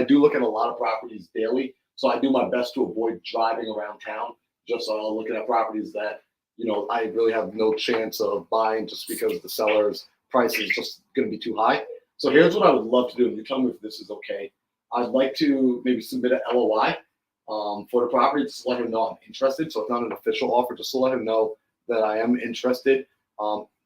do look at a lot of properties daily, so I do my best to avoid driving around town just looking at properties that I really have no chance of buying just because the seller's price is just going to be too high. So here's what I would love to do, and you tell me if this is okay. I'd like to maybe submit an LOI for the property, just to let her know I'm interested. So it's not an official offer, just to let her know that I am interested.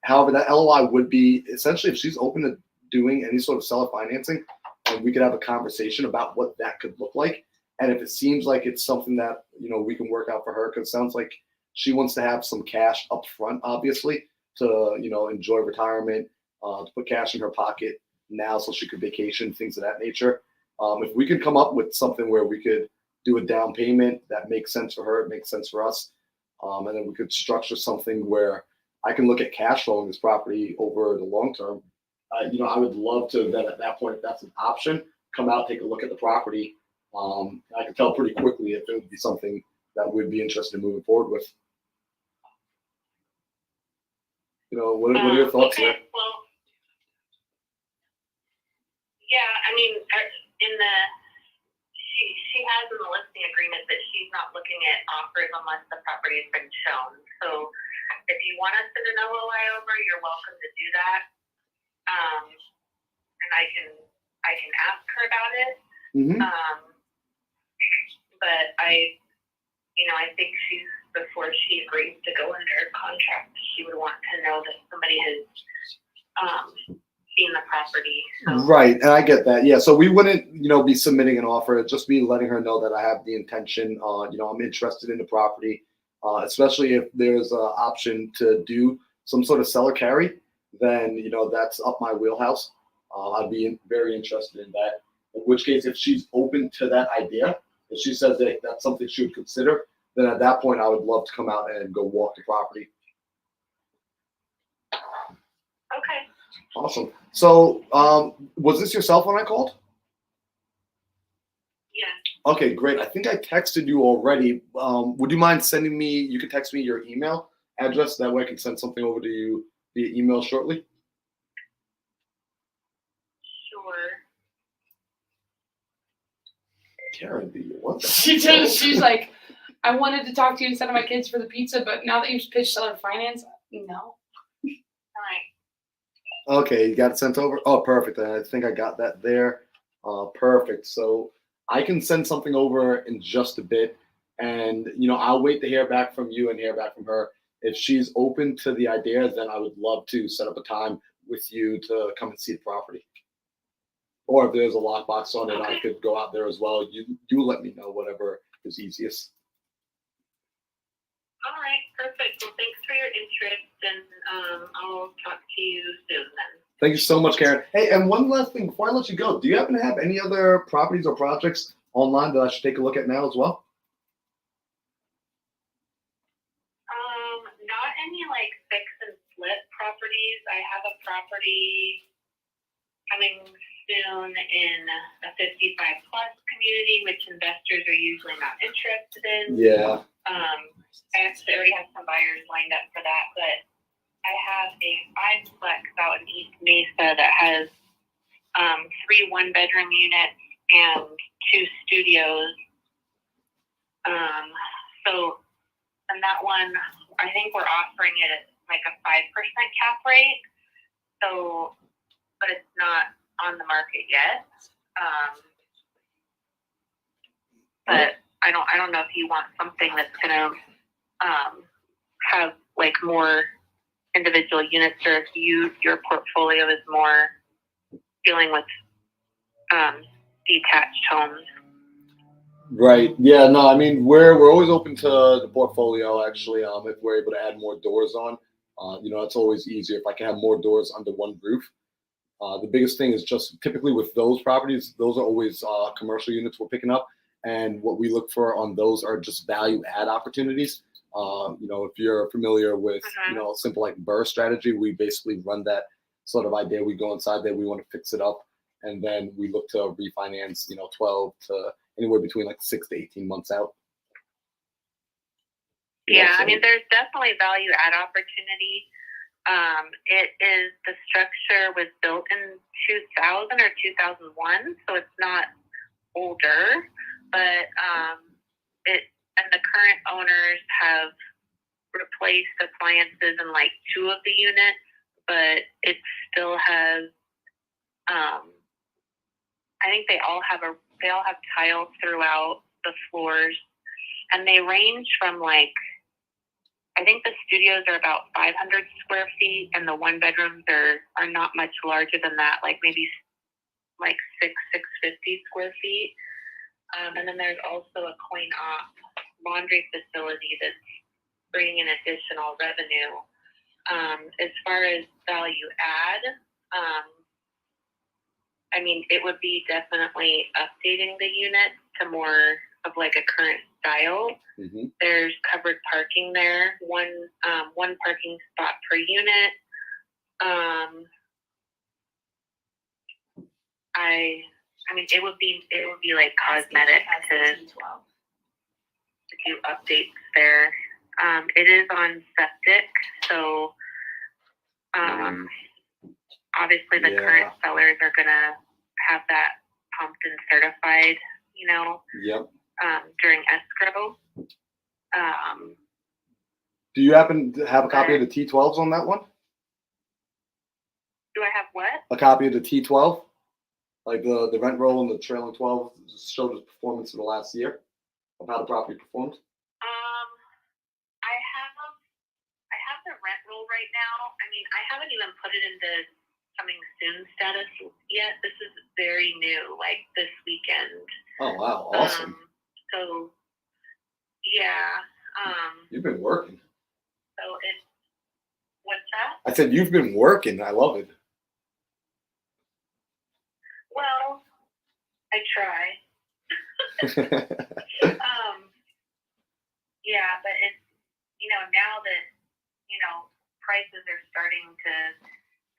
However, that LOI would be essentially if she's open to doing any sort of seller financing, and we could have a conversation about what that could look like. And if it seems like it's something that we can work out for her, because it sounds like she wants to have some cash up front, obviously, to enjoy retirement, to put cash in her pocket now so she could vacation, things of that nature. If we could come up with something where we could do a down payment that makes sense for her, it makes sense for us, and then we could structure something where I can look at cash flowing this property over the long term. I would love to then at that point, if that's an option, come out, take a look at the property. I can tell pretty quickly if it would be something that we'd be interested in moving forward with. What are your thoughts there? Well, yeah, I mean, she has in the listing agreement that she's not looking at offers unless the property has been shown. So if you want to send an LOI over, you're welcome to do that. And I can ask her about it. Mm-hmm. But I think before she agrees to go under contract, she would want to know that somebody has seen the property. So. Right, and I get that. Yeah, so we wouldn't, be submitting an offer. It'd just be letting her know that I have the intention. I'm interested in the property, especially if there's an option to do some sort of seller carry. Then that's up my wheelhouse. I'd be very interested in that. In which case, if she's open to that idea, if she says that that's something she would consider, then at that point, I would love to come out and go walk the property. Okay. Awesome. So, was this your cell phone I called? Yeah. Okay, great. I think I texted you already. Would you mind sending me? You can text me your email address. That way, I can send something over to you via email shortly. Sure. Karen, do you want that? She does. She's like, I wanted to talk to you instead of my kids for the pizza, but now that you've pitched seller finance, no. All right. Okay, you got it sent over. Oh, perfect. I think I got that there. Perfect. So I can send something over in just a bit, and I'll wait to hear back from you and hear back from her. If she's open to the idea, then I would love to set up a time with you to come and see the property. Or if there's a lockbox on it, I could go out there as well. You let me know whatever is easiest. All right, perfect. Well, thanks for your interest, and I'll talk to you soon then. Thank you so much, Karen. Hey, and one last thing before I let you go, do you happen to have any other properties or projects online that I should take a look at now as well? Not any like fix and flip properties. I have a property coming soon in a 55 plus community, which investors are usually not interested in. Yeah. I actually already have some buyers lined up for that, but I have a 5-plex out in East Mesa that has 3 one-bedroom units and 2 studios. And that one, I think we're offering it at like a 5% cap rate. So, but it's not on the market yet. But I don't know if you want something that's gonna have like more individual units, or if your portfolio is more dealing with detached homes. Right. Yeah. No. I mean, we're always open to the portfolio. Actually, if we're able to add more doors on, it's always easier if I can have more doors under one roof. The biggest thing is just typically with those properties, those are always commercial units we're picking up, and what we look for on those are just value add opportunities. If you're familiar with simple like Burr strategy, we basically run that sort of idea. We go inside there, we want to fix it up, and then we look to refinance 12 to anywhere between like 6 to 18 months out. Yeah, I mean, there's definitely value add opportunity. The structure was built in 2000 or 2001, so it's not older, but and the current owners have replaced appliances in like 2 of the units, but it still has, I think they all have tile throughout the floors, and they range from like, I think the studios are about 500 square feet, and the one bedrooms are not much larger than that, like maybe like 650 square feet. And then there's also a coin-op laundry facility that's bringing in additional revenue. As far as value add, I mean, it would be definitely updating the unit to more of like a current style. Mm-hmm. There's covered parking there, one parking spot per unit. I mean, it would be like cosmetic to do updates there. It is on septic, so obviously the current sellers are gonna have that pumped and certified, Yep. During escrow. Do you happen to have a copy of the T12s on that one? Do I have what? A copy of the T12? Like the rent roll and the trailing 12 showed its performance in the last year of how the property performed? I have the rent roll right now. I mean, I haven't even put it into coming soon status yet. This is very new, like this weekend. Oh, wow. Awesome. So, yeah. You've been working. So what's that? I said you've been working. I love it. Well, I try. Yeah, but it's, now that, prices are starting to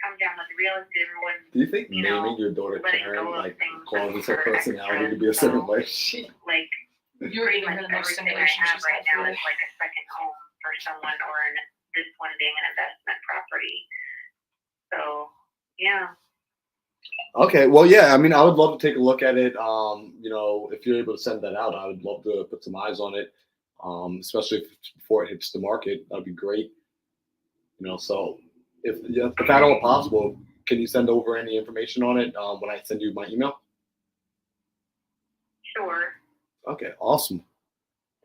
comes down with real estate, everyone, Do you think you know, naming your daughter letting Karen go of like things causes her for personality to be a extras, certain so- way? like, You're pretty giving much her the most everything I stimulation have she's right had now for is like a second home for someone, or this one being an investment property. So, yeah. Okay, well, yeah. I mean, I would love to take a look at it. You know, if you're able to send that out, I would love to put some eyes on it. Especially before it hits the market, that'd be great. You know, so if at all possible, can you send over any information on it when I send you my email? Sure. Okay, awesome.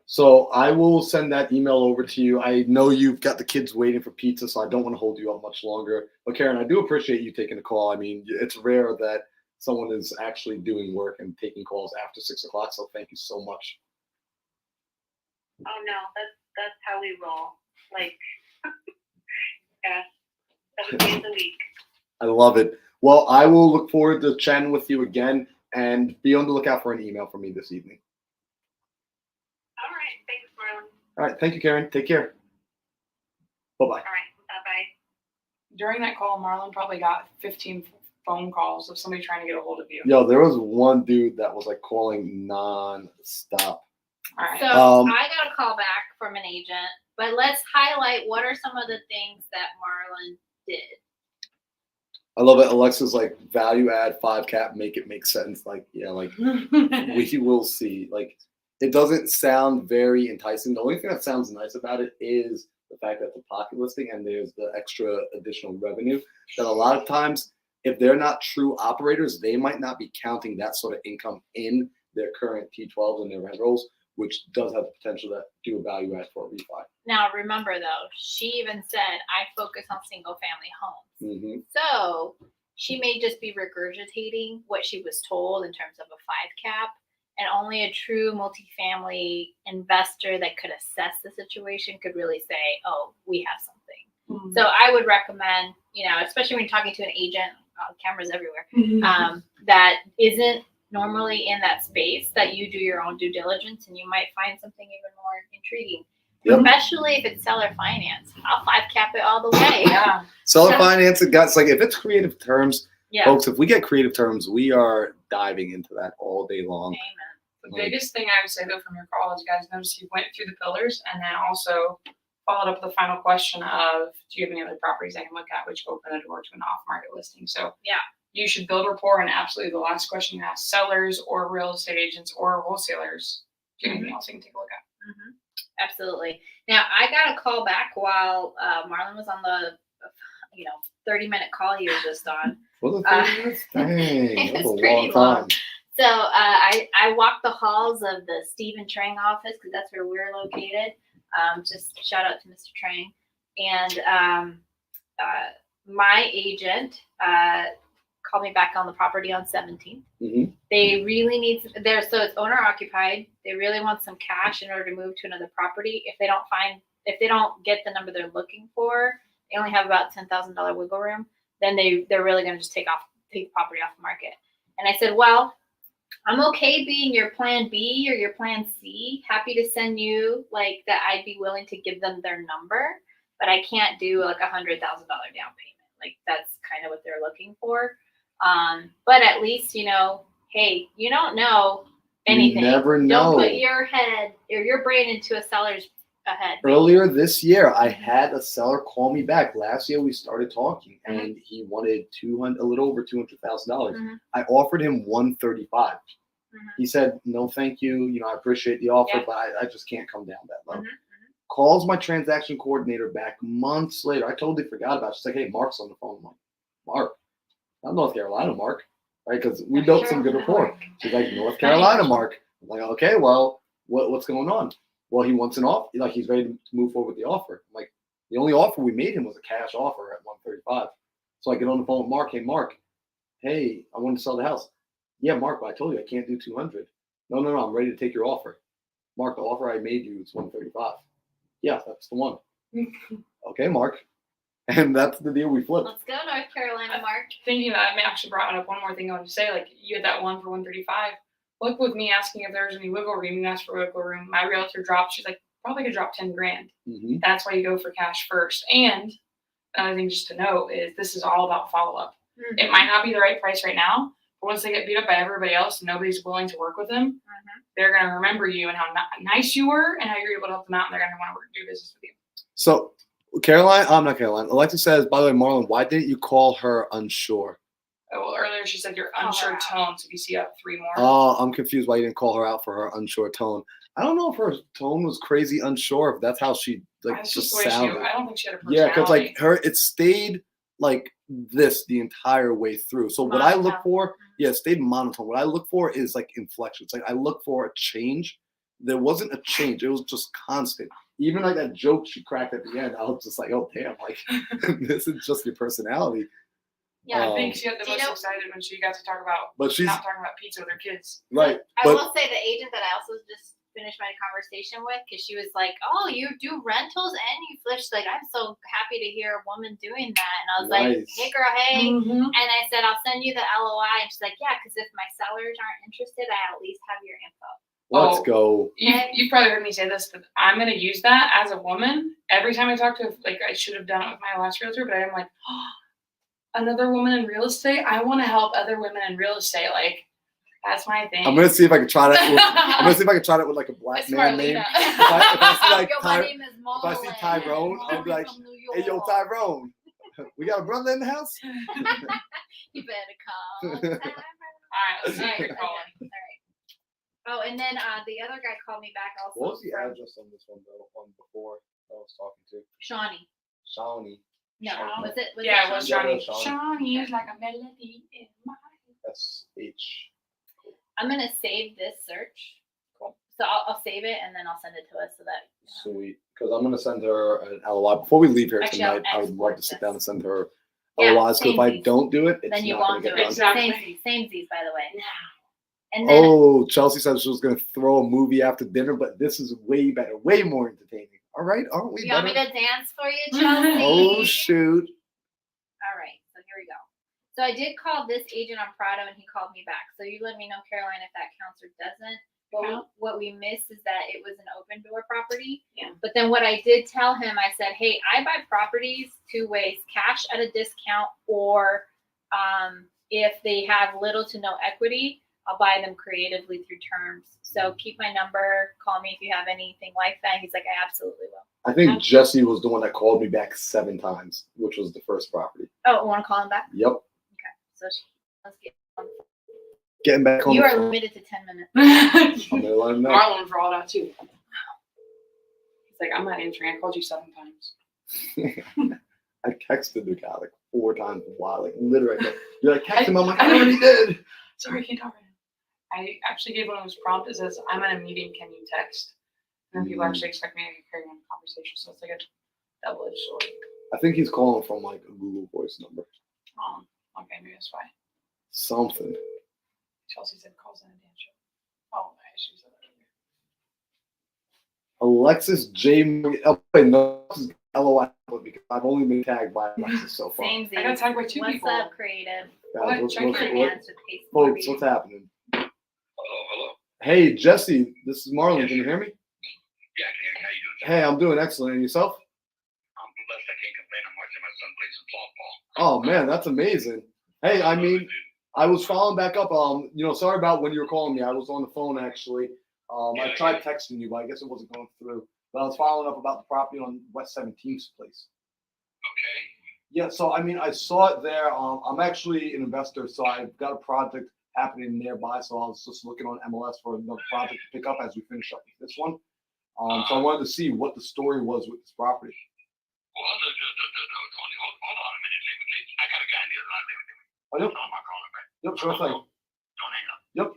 So I will send that email over to you. I know you've got the kids waiting for pizza, so I don't want to hold you up much longer. But Karen, I do appreciate you taking the call. I mean, it's rare that someone is actually doing work and taking calls after 6 o'clock. So thank you so much. Oh no, that's how we roll. Like, yeah, 7 days a week. I love it. Well, I will look forward to chatting with you again, and be on the lookout for an email from me this evening. All right, thanks, Marlon. All right, thank you, Karen. Take care. Bye-bye. All right, bye-bye. During that call, Marlon probably got 15 phone calls of somebody trying to get a hold of you. Yo, there was one dude that was like calling non-stop. All right. So Um, I got a call back from an agent, but let's highlight what are some of the things that Marlon did. I love it. Alexa's like, value add 5 cap, make it make sense. Like, yeah, like we will see. Like, it doesn't sound very enticing. The only thing that sounds nice about it is the fact that the pocket listing and there's the extra additional revenue that a lot of times, if they're not true operators, they might not be counting that sort of income in their current T12s and their rent rolls, which does have the potential to do a value add for a refi. Now, remember though, she even said, I focus on single family homes. Mm-hmm. So she may just be regurgitating what she was told in terms of a 5 cap, and only a true multifamily investor that could assess the situation could really say, oh, we have something. So I would recommend, you know, especially when you're talking to an agent, cameras everywhere, that isn't normally in that space, that you do your own due diligence and you might find something even more intriguing. Yep. Especially if it's seller finance. I'll 5 cap it all the way. Yeah. Seller So- finance, guys, like if it's creative terms, Yeah. folks, if we get creative terms, we are diving into that all day long. Amen. The biggest thing I would say though from your call is you guys noticed he went through the pillars and then also followed up with the final question of, do you have any other properties I can look at which open the door to an off-market listing? So Yeah. you should build rapport, and absolutely the last question you ask sellers or real estate agents or wholesalers, do you have anything else you can take a look at? Mm-hmm. Absolutely. Now I got a call back while Marlon was on the 30-minute call he was just on. Was it 30 minutes? Dang, that's it's a pretty long long. time. So I walked the halls of the Stephen Trang office because that's where we're located. Just shout out to Mr. Trang. And my agent called me back on the property on 17th. Mhm. They really need so it's owner occupied. They really want some cash in order to move to another property. If they don't get the number they're looking for, they only have about $10,000 wiggle room. Then they're really going to just take the property off the market. And I said, well, I'm okay being your plan B or your plan C. Happy to send you like that. I'd be willing to give them their number, but I can't do like $100,000 down payment. Like that's kind of what they're looking for. But at least, hey, you don't know anything. You never know. Don't put your head or your brain into a seller's head. Earlier this year, I had a seller call me back. Last year, we started talking, and he wanted a little over $200,000. Mhm. I offered him $135. Mhm. He said, "No, thank you. I appreciate the offer, Yeah. but I just can't come down that low." Mhm. Calls my transaction coordinator back months later. I totally forgot about it. She's like, "Hey, Mark's on the phone." I'm like, "Mark? Not North Carolina, Mark." Right? Because we built some good rapport. She's like, "North Carolina, Mark." I'm like, "Okay, well, what's going on?" Well, he wants an offer. Like, he's ready to move forward with the offer. I'm like, the only offer we made him was a cash offer at $135. So I get on the phone with Mark. "Hey, Mark. Hey, I want to sell the house." "Yeah, Mark, but I told you I can't do 200. No, I'm ready to take your offer." "Mark, the offer I made you is 135. "Yeah, that's the one." "Okay, Mark." And that's the deal we flipped. Let's go, North Carolina, Mark. Thinking that, I actually brought up one more thing I wanted to say. Like, you had that one for 135. Look, with me asking if there's any wiggle room, you asked for wiggle room. My realtor dropped. She's like, probably could drop 10 grand. Mm-hmm. That's why you go for cash first. And another thing just to note is this is all about follow up. It might not be the right price right now, but once they get beat up by everybody else and nobody's willing to work with them, they're going to remember you and how nice you were and how you're able to help them out, and they're going to want to do business with you. So, Caroline, I'm not Caroline. Alexa says, by the way, Marlon, why didn't you call her unsure? Oh, well, earlier she said your unsure tone, so if you see up 3 more. Oh, I'm confused why you didn't call her out for her unsure tone. I don't know if her tone was crazy unsure, if that's how she That's just the way sounded. I don't think she had a Yeah, personality. because it stayed like this the entire way through. So what I look for, it stayed monotone. What I look for is like inflections. Like I look for a change. There wasn't a change. It was just constant. Even like that joke she cracked at the end, I was just like, oh damn, like this is just your personality. Yeah, I think she got the most excited when she got to talk about not talking about pizza with her kids. Right. I will say the agent that I also just finished my conversation with, because she was like, oh, you do rentals and you flip. She's like, I'm so happy to hear a woman doing that. And I was like, hey girl, hey. And I said, I'll send you the LOI. And she's like, yeah, because if my sellers aren't interested, I at least have your info. Let's go. You've probably heard me say this, but I'm going to use that as a woman. Every time I talk to, like, I should have done it with my last realtor, but I'm like, oh, another woman in real estate? I want to help other women in real estate. Like, that's my thing. I'm going to see if I can try that. I'm going to see if I can try that with like a black man name. If I see like if I see Tyrone, I'll be like, hey, yo, Tyrone, we got a brother in the house? You better call. All right, let's see if you're calling. All right. Oh, and then the other guy called me back also. What was the address on this one, though, on before I was talking to? Shawnee. Shawnee. No, was it? Yeah, it was Shawnee. Shawnee. Shawnee is like a melody in my SH. I'm going to save this search. Cool. So I'll save it, and then I'll send it to us so that. Sweet. Because I'm going to send her an LOI. Before we leave here tonight, I would love to sit down and send her LOIs. Because if I don't do it, it's then you not won't going do to get it. done. Exactly. Same Z's, by the way. And then, Chelsea said she was going to throw a movie after dinner, but this is way better, way more entertaining. All right, aren't we? You want me to dance for you, Chelsea? Oh, shoot. All right, so here we go. So I did call this agent on Prado, and he called me back. So you let me know, Caroline, if that counts or doesn't. What we missed is that it was an open door property. Yeah. But then what I did tell him, I said, hey, I buy properties 2 ways: cash at a discount, or if they have little to no equity, I'll buy them creatively through terms. So keep my number. Call me if you have anything like that. He's like, I absolutely will. I think Jesse was the one that called me back 7 times, which was the first property. Oh, want to call him back? Yep. Okay. So let's get on. Getting back on You the are phone. limited to 10 minutes. I'm gonna let him know. Marlon's rolled out too. He's like, I'm not answering. I called you 7 times. I texted the guy like 4 times a while, like literally. You're like, text him. I'm like, I already did. Sorry, I can't talk right now. I actually gave one of those prompts. It says, I'm in a meeting. Can you text? And then people actually expect me to carry on a conversation. So it's like a double-edged sword. I think he's calling from like a Google Voice number. Okay, maybe that's why. Something. Chelsea said calls in a dance show. Oh, I actually said that. Alexis J. Oh, wait, no, this is LOI because I've only been tagged by Alexis so far. Same Z. I got tagged by 2 people. What's up, creative? Guys, Check your folks, what's happening? Hello. Hey, Jesse, this is Marlon. Can you hear me? Yeah, I can hear you. How you doing? Hey, I'm doing excellent. And yourself? I'm blessed. I can't complain. I'm watching my son play some softball. Oh man, that's amazing. Hey, I mean, I was following back up. Sorry about when you were calling me. I was on the phone actually. I tried texting you, but I guess it wasn't going through. But I was following up about the property on West 17th Place. Okay. Yeah, so I mean, I saw it there. I'm actually an investor, so I've got a project happening nearby. So I was just looking on MLS for another project to pick up as we finish up with this one. So I wanted to see what the story was with this property. Well, hold on a minute. I got a guy in the other line. Oh, yep. I'm not calling back. Yep, sure thing. Don't hang up. Yep.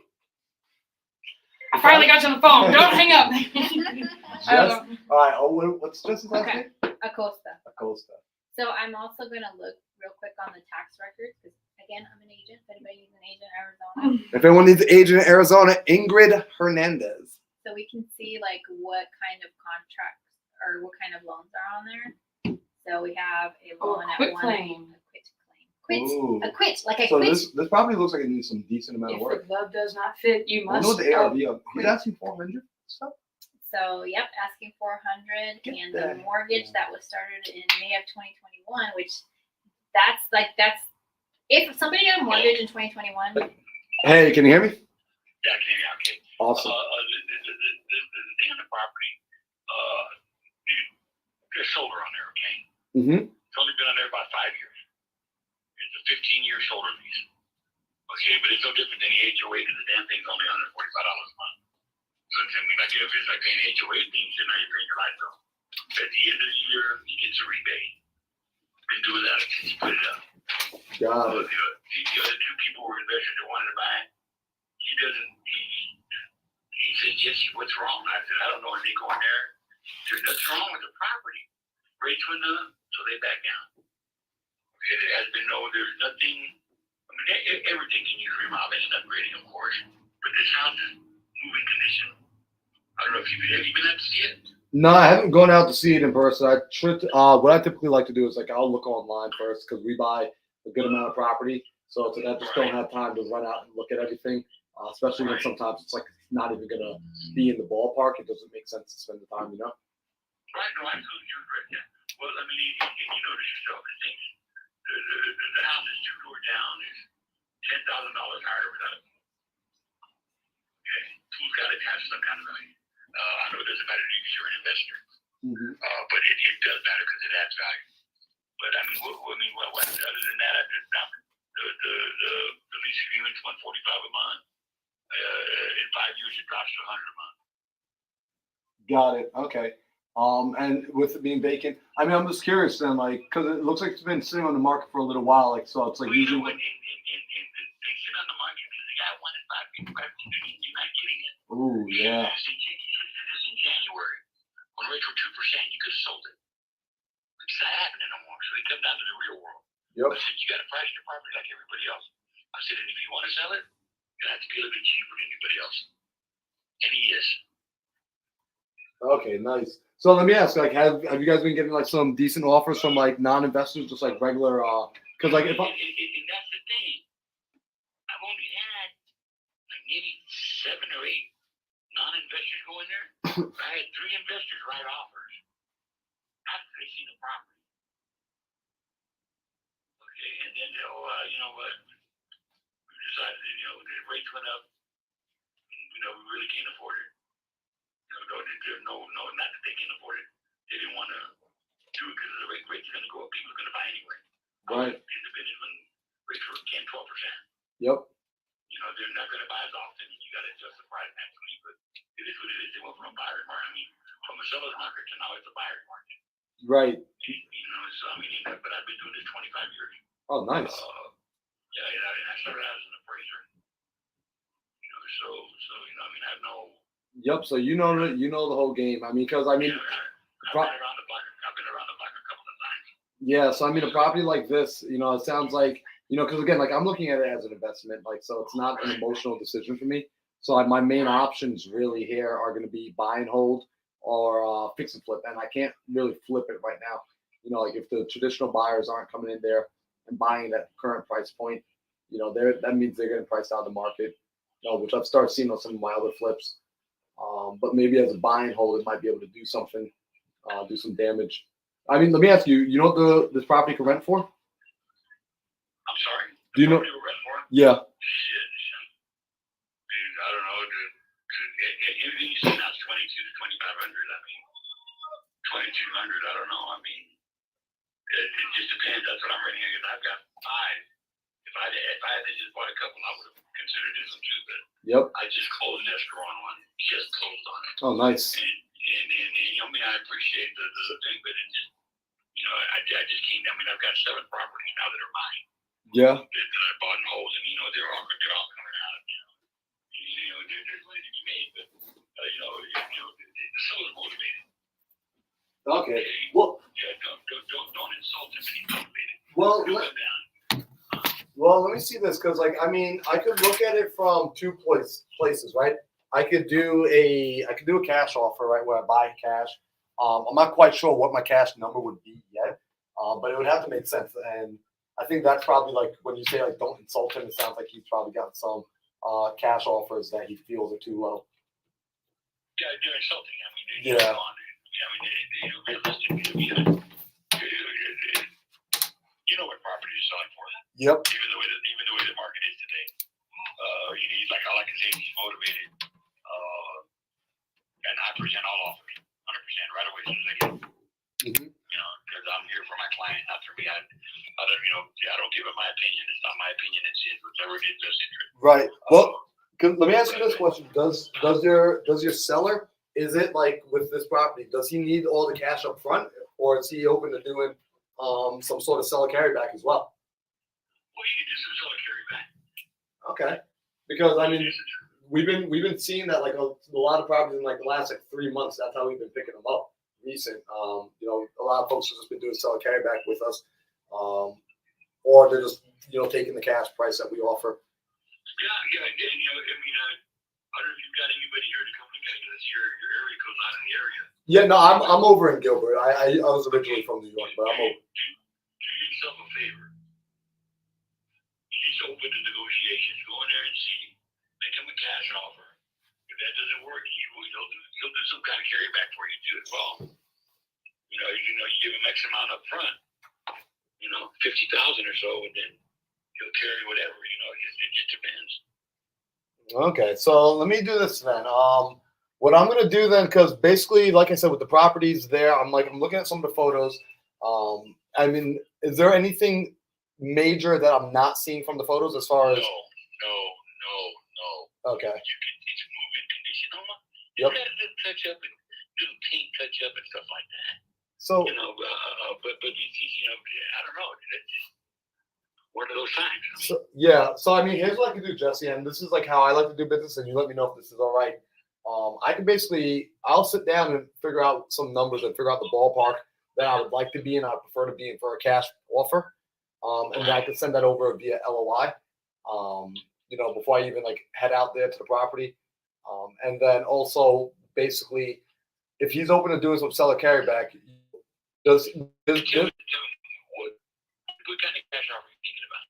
I finally got you on the phone. Don't hang up. All right. Oh, what's Jesse's last name? Acosta. Acosta. So I'm also going to look real quick on the tax records because, again, I'm an agent. If anybody needs an agent in Arizona. If anyone needs an agent in Arizona, Ingryd Hernandez. So we can see, like, what kind of contracts or what kind of loans are on there. So we have a loan at quit one. claim. A quit claim. Ooh. A quit. Like a So quit. this probably looks like it needs some decent amount If of work. the glove does not fit, you I must. know what the ARV. He's asking 400 stuff. So, yep, asking 400, Get and that. the mortgage that was started in May of 2021, which that's if somebody got a mortgage in 2021, Hey, can you hear me? Yeah, I can hear you. Okay. Awesome. The thing on the property, there's solar on there, okay? Mm-hmm. It's only been on there about 5 years. It's a 15-year solar lease. Okay, but it's no different than the HOA because the damn thing's only $145 a month. So I mean, like if it's like paying HOA things, then now you're paying your light bill. At the end of the year, he gets a rebate. Been doing that since he put it up. Got So it. the other two people were investors that wanted to buy it. He doesn't. He said, Jesse, what's wrong? I said, I don't know. And they go in there. There's nothing wrong with the property. Rates went up, so they back down. Okay, there has been there's nothing. I mean, everything can use remodeling and upgrading, of course. But this house is moving condition. I don't know if have you been out to see it? No, I haven't gone out to see it in person. What I typically like to do is I'll look online first because we buy a good amount of property, so it's I just don't have time to run out and look at everything. Especially when sometimes it's not even gonna be in the ballpark. It doesn't make sense to spend the time, Right, no, absolutely, you're right. Yeah. Well, I mean, you notice yourself. The house is 2 doors down. Is $10,000 higher without it. Okay, pool's got to have some kind of value. I know it doesn't matter if you're an investor, Mm-hmm. but it does matter because it adds value. But I mean, what other than that, the lease agreement's $145 a month. In 5 years, it drops to $100 a month. Got it. Okay. And with it being vacant, I mean, I'm just curious then, because it looks like it's been sitting on the market for a little while, so it's Well, usually. in things sit on the market because the guy wanted 5 people. You're not getting it. Ooh, yeah. This in January, when rates were 2%, you could have sold it. It's not happening no more. So they come down to the real world. Yep. I said, you got to price your property like everybody else. I said, and if you want to sell it, you have to be a little bit cheaper than anybody else. And he is. Okay, nice. So let me ask, have you guys been getting some decent offers from non-investors, just regular? Because if I, and that's the thing. I've only had maybe 7 or 8 non-investors go in there. I had 3 investors write offers after they seen the property. Okay, and then you know what? We decided, the rates went up. We really can't afford it. No, not that they can't afford it. They didn't want to do it because the rates are going to go up. People are going to buy anyway. right. Independent when rates were 10, 12%. Yep. They're not going to buy as often, and you got to adjust the price naturally. But it is what it is. They went from a buyer's market. I mean, from a seller's market to now it's a buyer's market. Right. So I mean, but I've been doing this 25 years. Oh, nice. Yeah, and I started out as an appraiser. So I mean, I have no. Yep. So you know the whole game. I mean, because I mean. I've been around the block. I've been around the block a couple of times. Yeah. So I mean, a property like this, it sounds like because again, I'm looking at it as an investment, so it's not an emotional decision for me. So my main options really here are going to be buy and hold or fix and flip, and I can't really flip it right now. If the traditional buyers aren't coming in there and buying at current price point, that means they're getting priced out of the market. Which I've started seeing on some of my other flips. But maybe as a buy and hold, it might be able to do something, do some damage. I mean, let me ask you, you know what this property can rent for? I'm sorry. Do you know? Rent for? Yeah. Shit. Dude, I don't know. Everything you say now is 22 to 2,500. I mean, 2,200. I don't know. I mean, it just depends. That's what I'm renting. I've got 5. If I had just bought a couple, I would have considered this one too. But Yep. I just closed an escrow on one. Just closed on it. Oh, nice. And I mean, I appreciate the thing, but it just, I just came down. I mean, I've got 7 properties now that are mine. Yeah. That I bought and hold, and they're all coming out. There's money to be made, but the seller's motivated. Okay. Well. Yeah, don't insult him. He's motivated. Well. Go down. Well, let me see this because, I mean, I could look at it from 2 places, right? I could do a cash offer, right, where I buy cash. I'm not quite sure what my cash number would be yet, but it would have to make sense. And I think that's probably when you say don't insult him, it sounds like he's probably got some cash offers that he feels are too low. Yeah, they're insulting. I mean, Yeah. Come on. I mean, realistically, you know what property you're selling for. Yep. Even the way the market is today. He's like all I can say is he's motivated. And I present all offers, 100% right away as soon as I get them. Mhm. You know, because I'm here for my client, not for me. I don't, I don't give him my opinion. It's not my opinion. It's his, whichever it is best interest. Right. Well, let me ask you this question: Does your seller, is it like with this property? Does he need all the cash up front, or is he open to doing some sort of seller carryback as well? Well, you can do some seller carryback. Okay. Because I mean, we've been seeing that like a lot of properties in like the last like 3 months. That's how we've been picking them up. Recent, a lot of folks have just been doing seller carryback with us, or they're just taking the cash price that we offer. Yeah, and I don't know if you've got anybody here to come look at it. That's your area code's not in the area. Yeah, no, I'm over in Gilbert. I was originally from New York, but I'm over. Do yourself a favor. He's open to negotiations. Go in there and see. Make him a cash offer. If that doesn't work, he'll do some kind of carryback for you too as well. You give him X amount up front. 50,000 or so, and then he'll carry whatever. It just depends. Okay, so let me do this then. What I'm gonna do then, because basically, like I said, with the properties there, I'm looking at some of the photos. I mean, is there anything major that I'm not seeing from the photos as far as? No. Okay. It's moving condition. Yep. You got a little touch up and little paint touch up and stuff like that. So. But I don't know. It's just one of those times. So I mean, here's what I can do, Jesse, and this is like how I like to do business, and you let me know if this is all right. I'll sit down and figure out some numbers and figure out the ballpark that I would like to be in. I prefer to be in for a cash offer, and then I can send that over via LOI. Before I even head out there to the property, and then also basically, if he's open to doing some seller carryback, What kind of cash offer are you thinking about?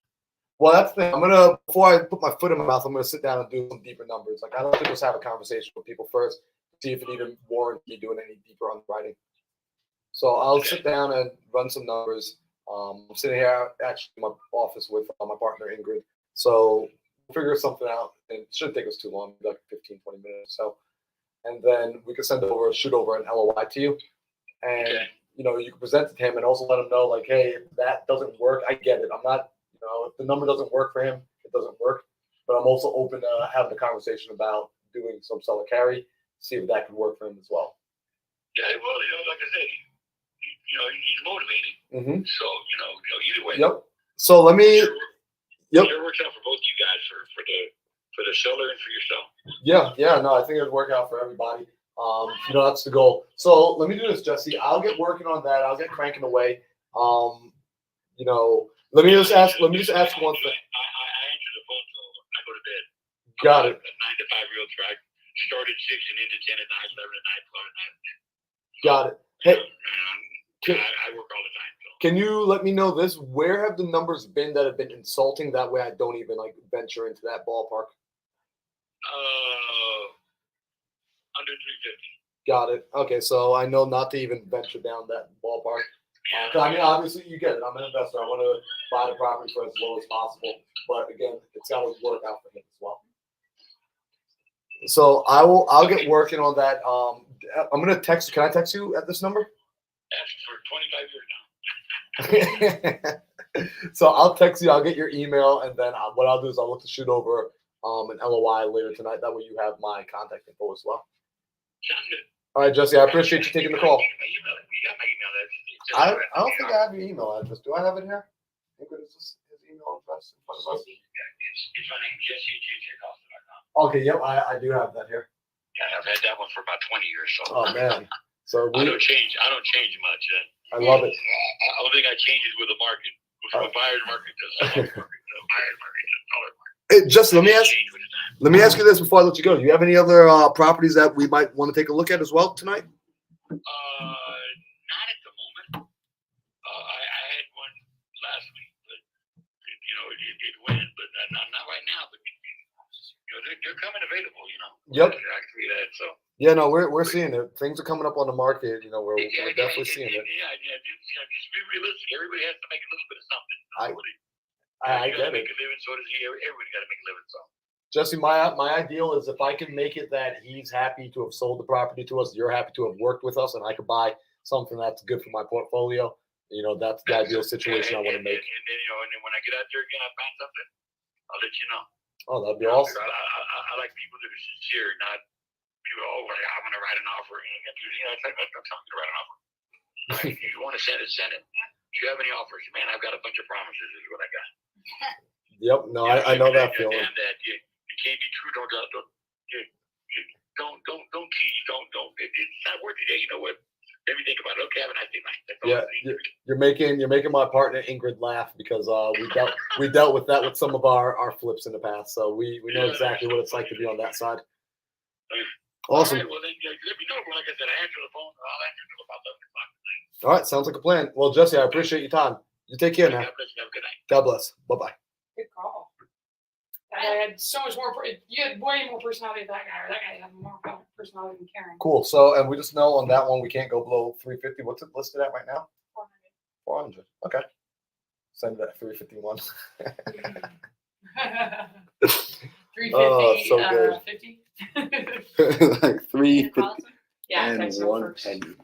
Well, that's the thing. Before I put my foot in my mouth, I'm gonna sit down and do some deeper numbers. I like to just have a conversation with people first, see if it even warrants me doing any deeper underwriting. So I'll sit down and run some numbers. I'm sitting here actually in my office with my partner Ingryd. So we'll figure something out, and it shouldn't take us too long, like 15, 20 minutes or so. And then we can shoot over an LOI to you. And you can present it to him and also let him know, like, hey, if that doesn't work, I get it. I'm not, if the number doesn't work for him, it doesn't work. But I'm also open to having a conversation about doing some seller carry, see if that could work for him as well. Yeah, well, like I said, he's motivated. Mm-hmm. So, either way. Yep. So let me. Yep. It works out for both you guys, for the seller and for yourself. Yeah. No, I think it would work out for everybody. That's the goal. So let me do this, Jesse. I'll get working on that. I'll get cranking away. Let me just ask one thing. I answer the phone till I go to bed. Got it. A 9 to 5 real track. Start at 6 and end at 10 at night, 11 at night, 12 at night. Got it. Hey, I work all the time. So. Can you let me know this? Where have the numbers been that have been insulting? That way I don't even venture into that ballpark. Under 350. Got it. Okay, so I know not to even venture down that ballpark. I mean, obviously you get it. I'm an investor. I want to buy the property for as low as possible. But again, it's got to work out for him as well. So I'll get working on that. I'm gonna text. Can I text you at this number? That's for 25 years now. So I'll text you. I'll get your email, and then what I'll do is I'll look to shoot over an LOI later tonight. That way you have my contact info as well. Sounds good. All right, Jesse. I appreciate you taking the call. You got my email address. I don't think I have your email address. Do I have it here? I think it's just his email address in front of us. It's my name, jesse@jjcosta.com. Okay, yep, I do have that here. Yeah, I've had that one for about 20 years. So. Oh man, so I don't change much. I love it. The only thing I change is with the market. From a buyer's market to a seller's market, to a buyer's market to a seller's market. Hey, Justin, let me ask you this before I let you go. Do you have any other properties that we might want to take a look at as well tonight? Not at the moment. I had one last week, but it went, but not right now. But they're coming available. Yep. Actually, that so. Yeah, no, we're seeing it. Things are coming up on the market. You know, we're definitely seeing it. Yeah, just be realistic. Everybody has to make a little bit of something. I You get gotta it. make a living, so does he. Everybody got to make a living, so. Jesse, my ideal is if I can make it that he's happy to have sold the property to us, you're happy to have worked with us, and I could buy something that's good for my portfolio. You know, that's the ideal situation I want to make. And then and then when I get out there again, I find something, I'll let you know. Oh, that'd be awesome. I like people that are sincere, not people. Oh, well, I'm gonna write an offer. It's like I'm telling you to write an offer. Right? If you want to send it, send it. Do you have any offers? Man, I've got a bunch of promises. Is what I got. Yep. No, I know that feeling. And that you can't be true. Don't tease. Don't. It's not worth it. You know what? Let me think about it. Okay, have a nice day, Mike. That's all I Yeah, need. you're making my partner Ingryd laugh because we dealt with that with some of our flips in the past, so we know exactly what it's like to be on that side. Awesome. All right, well then, let me know. Like I said, I answer the phone. I'll answer until about 11 o'clock tonight. All right, sounds like a plan. Well, Jesse, I appreciate your time. You take care now. God bless you. Have a good night. God bless. Bye bye. Good call. That guy had so much more. You had way more personality than that guy. Or that guy had more personality than Karen. Cool. So, and we just know on that one we can't go below 350. What's it listed at right now? 400. Okay. Send it at 351. 350. Oh, so good. 50. Like 350 Yeah, and text them 110. first.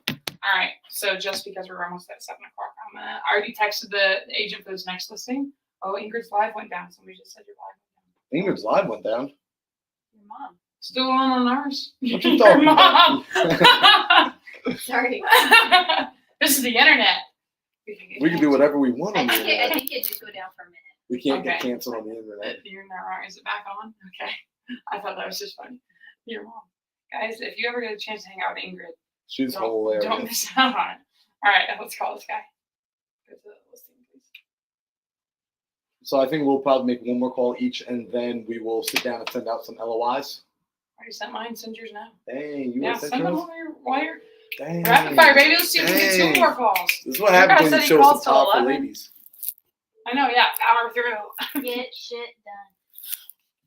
All right. So just because we're almost at 7 o'clock, I already texted the agent for this next listing. Oh, Ingrid's live went down. Somebody just said your live went down. Ingrid's live went down. Your mom. Still on ours. What you Your talking mom. Sorry. This is the internet. We can do whatever we want on the I internet. think it just go down for a minute. We can't Okay. get canceled on the internet. You're not wrong. Is it back on? Okay. I thought that was just funny. Your mom. Guys, if you ever get a chance to hang out with Ingryd, She's don't hilarious. miss out on it. All right, let's call this guy. Go to the listing, please. So I think we'll probably make one more call each, and then we will sit down and send out some LOIs. Already sent mine. Send yours now. Dang, you Yeah, want to send send them yours? while you're Dang. rapid fire, baby. Let's see if we can get 2 more calls. This is what Your happens guy when said you he show us calls the till powerful 11. ladies. I know, yeah, power through. Get shit done.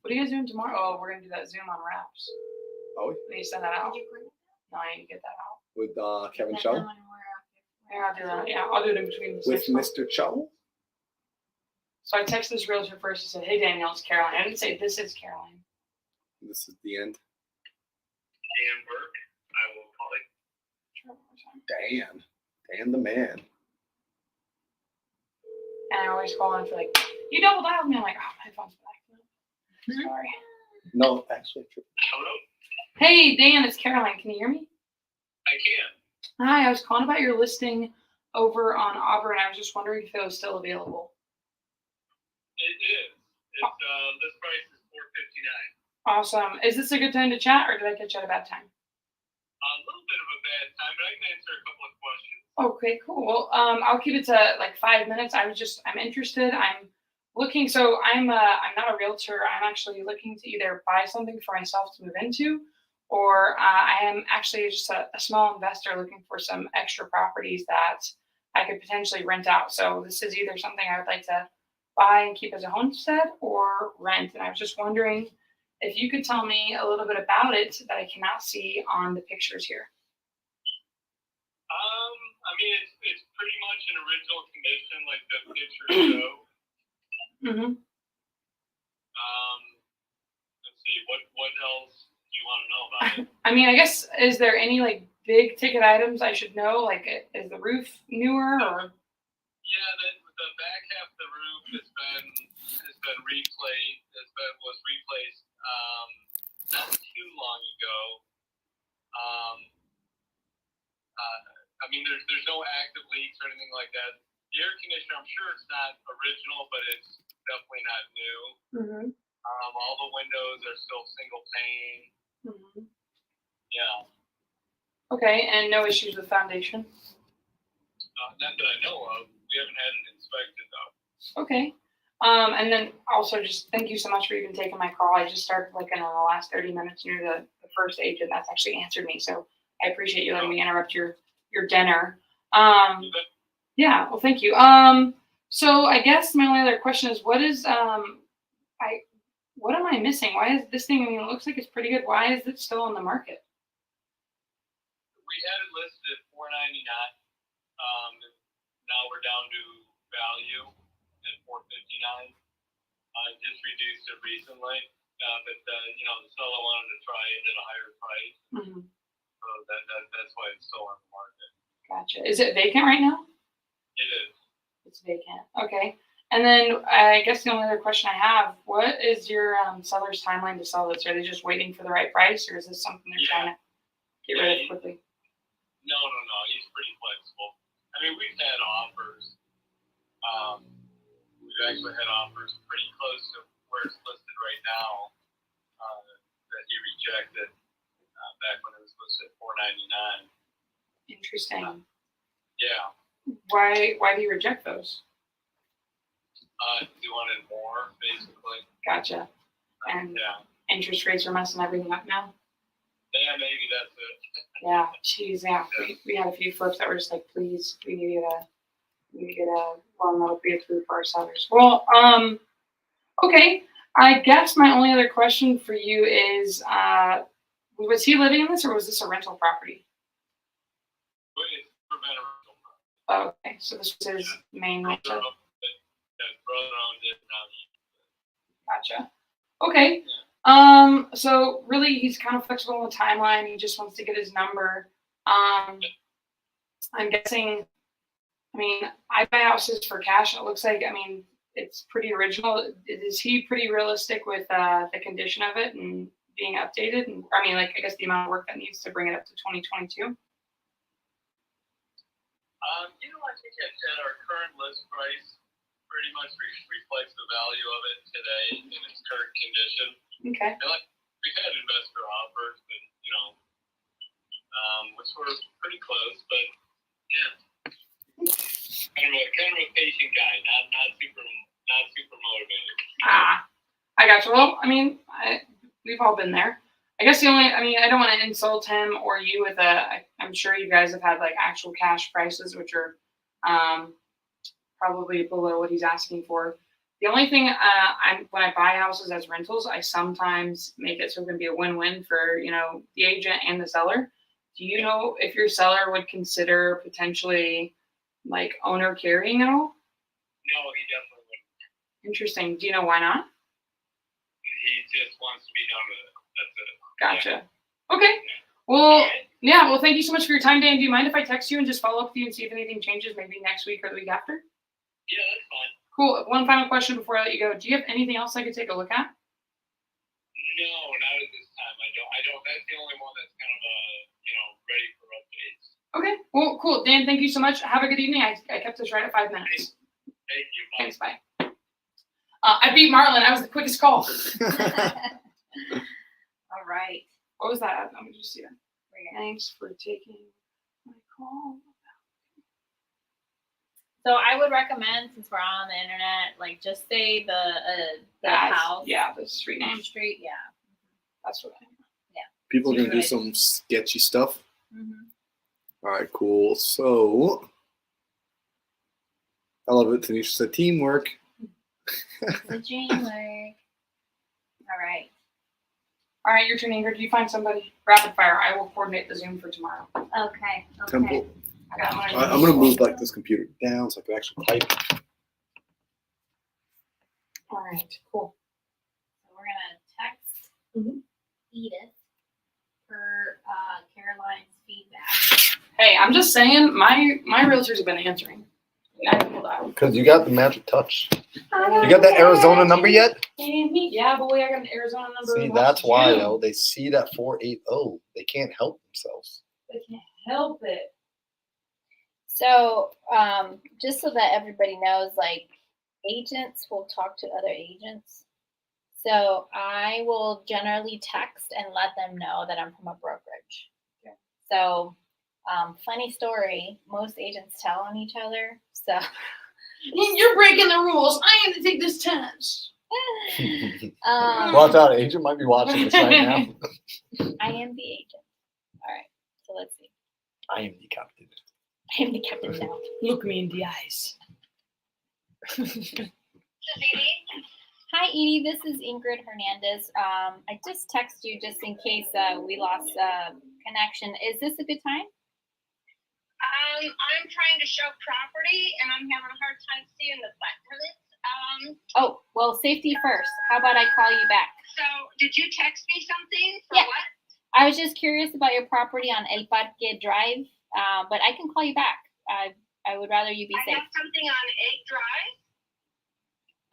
What are you guys doing tomorrow? Oh, we're gonna do that Zoom on wraps. Oh, We need to send that out. No, I need to get that out. with Kevin Cho? Yeah, I'll do that. Yeah, I'll do it in between this With next call. Mr. Cho? So I texted this realtor first and said, "Hey, Danielle, it's Caroline." I didn't say this is Caroline. This is the end. Dan Burke, I will call it. Sure, one more time. Dan the man. And I always call in for like, "You double dialed me." I'm like, "Oh, my phone's back." No. Sorry. No, actually, true. Hello? Hey, Dan, it's Caroline. Can you hear me? I can. Hi, I was calling about your listing over on Auburn. I was just wondering if it was still available. It is. List price is $459. Awesome. Is this a good time to chat, or did I catch you at a bad time? A little bit of a bad time, but I can answer a couple of questions. Okay, cool. Well, I'll keep it to like 5 minutes. I'm interested. I'm looking. So I'm not a realtor. I'm actually looking to either buy something for myself to move into, or I am actually just a small investor looking for some extra properties that I could potentially rent out. So this is either something I would like to buy and keep as a homestead or rent. And I was just wondering if you could tell me a little bit about it that I cannot see on the pictures here. I mean, it's pretty much in original condition, like the pictures show. Mm-hmm. Let's see, what else do you want to know about it? I mean, I guess, is there any like big ticket items I should know? Like, is the roof newer or? Yeah, the back half of the roof was replaced not too long ago. I mean, there's no active leaks or anything like that. The air conditioner, I'm sure it's not original, but it's definitely not new. Mm-hmm. All the windows are still single pane. Mm-hmm. Yeah. Okay, and no issues with foundation? Not that I know of. We haven't had it inspected though. Okay. And then also just thank you so much for even taking my call. I just started like in the last 30 minutes near the first agent that's actually answered me. So I appreciate you letting me interrupt your dinner. Yeah, well, thank you. So I guess my only other question is, what am I missing? Why is this thing, I mean, it looks like it's pretty good. Why is it still on the market? we had it listed at $499. Now we're down to value at $459. Just reduced it recently, but the seller wanted to try it at a higher price, so that's why it's still on the market. Gotcha. Is it vacant right now? It is. It's vacant. Okay. And then I guess the only other question I have, what is your seller's timeline to sell this? Are they just waiting for the right price, or is this something they're trying to get rid of quickly? No. He's pretty flexible. I mean, we've had offers. We've actually had offers pretty close to where it's listed right now that he rejected back when it was listed at $499. Interesting. Yeah. Why do you reject those? He wanted more, basically. Gotcha. And yeah. interest rates are messing everything up now. Yeah, maybe that's it. Yeah, geez, yeah. We had a few flips that were just like, please, we need to get a loan that'll be approved for our sellers. Well, okay. I guess my only other question for you is, was he living in this, or was this a rental property? It's never been a rental property. Oh, okay, so this was his main rental. His brother owned it. Gotcha. Okay. So really, he's kind of flexible on the timeline. He just wants to get his number. I'm guessing. I mean, I buy houses for cash, and it looks like, I mean, it's pretty original. Is he pretty realistic with the condition of it and being updated? And I mean, like, I guess the amount of work that needs to bring it up to 2022. I think at our current list price pretty much reflects the value of it today in its current condition. Okay. And we've had investor offers, but which were pretty close, but yeah. Kind of a patient guy, not super motivated. I got you. Well, I mean, we've all been there. I guess I don't want to insult him or you with I'm sure you guys have had like actual cash prices, which are probably below what he's asking for. The only thing when I buy houses as rentals, I sometimes make it so it can be a win-win for, the agent and the seller. Do you know if your seller would consider potentially like owner carrying at all? No, he definitely wouldn't. Interesting. Do you know why not? He just wants to be done with it. That's it. Gotcha. Okay. Well, yeah. Well, thank you so much for your time, Dan. Do you mind if I text you and just follow up with you and see if anything changes maybe next week or the week after? Yeah, that's fine. Cool. One final question before I let you go. Do you have anything else I could take a look at? No, not at this time. I don't. That's the only one that's kind of, ready for updates. Okay. Well, cool. Dan, thank you so much. Have a good evening. I kept this right at 5 minutes. Thank you. Bye. Thanks. Bye. I beat Marlon. I was the quickest call. All right. What was that? Let me just see that. Thanks for taking my call. So I would recommend, since we're on the internet, like just say the house. Yeah, the street name. Street. Yeah. That's what I. People are gonna do Right. some sketchy stuff. Mm-hmm. All right, cool. So I love it. Tanisha said teamwork. The dreamwork. All right. All right, your turn, Ingrid. You find somebody. Rapid fire. I will coordinate the Zoom for tomorrow. Okay. Temple. I got mine. I'm gonna move like this computer down so I can actually type. All right. Cool. So we're gonna text Mhm. Edith for Caroline's feedback. Hey, I'm just saying, my realtors have been answering. Because you got the magic touch. You got that Arizona number yet? Yeah, boy, I got an Arizona number. See, that's why, yo. They see that 480. They can't help themselves. They can't help it. So, just so that everybody knows, like, agents will talk to other agents. So I will generally text and let them know that I'm from a brokerage. Okay. So, funny story, most agents tell on each other. So You're breaking the rules. I am to take this test. Watch out, agent might be watching this right now. I am the agent. All right. So let's see. I am the captain. I am the captain now. Look me in the eyes. Hi, Edie. This is Ingrid Hernandez. I just texted you just in case we lost connection. Is this a good time? I'm trying to show property and I'm having a hard time seeing the buttons. Oh, well, safety first. How about I call you back? So did you text me something for Yeah. what? I was just curious about your property on El Parque Drive, but I can call you back. I would rather you be I safe. have something on 8th Drive.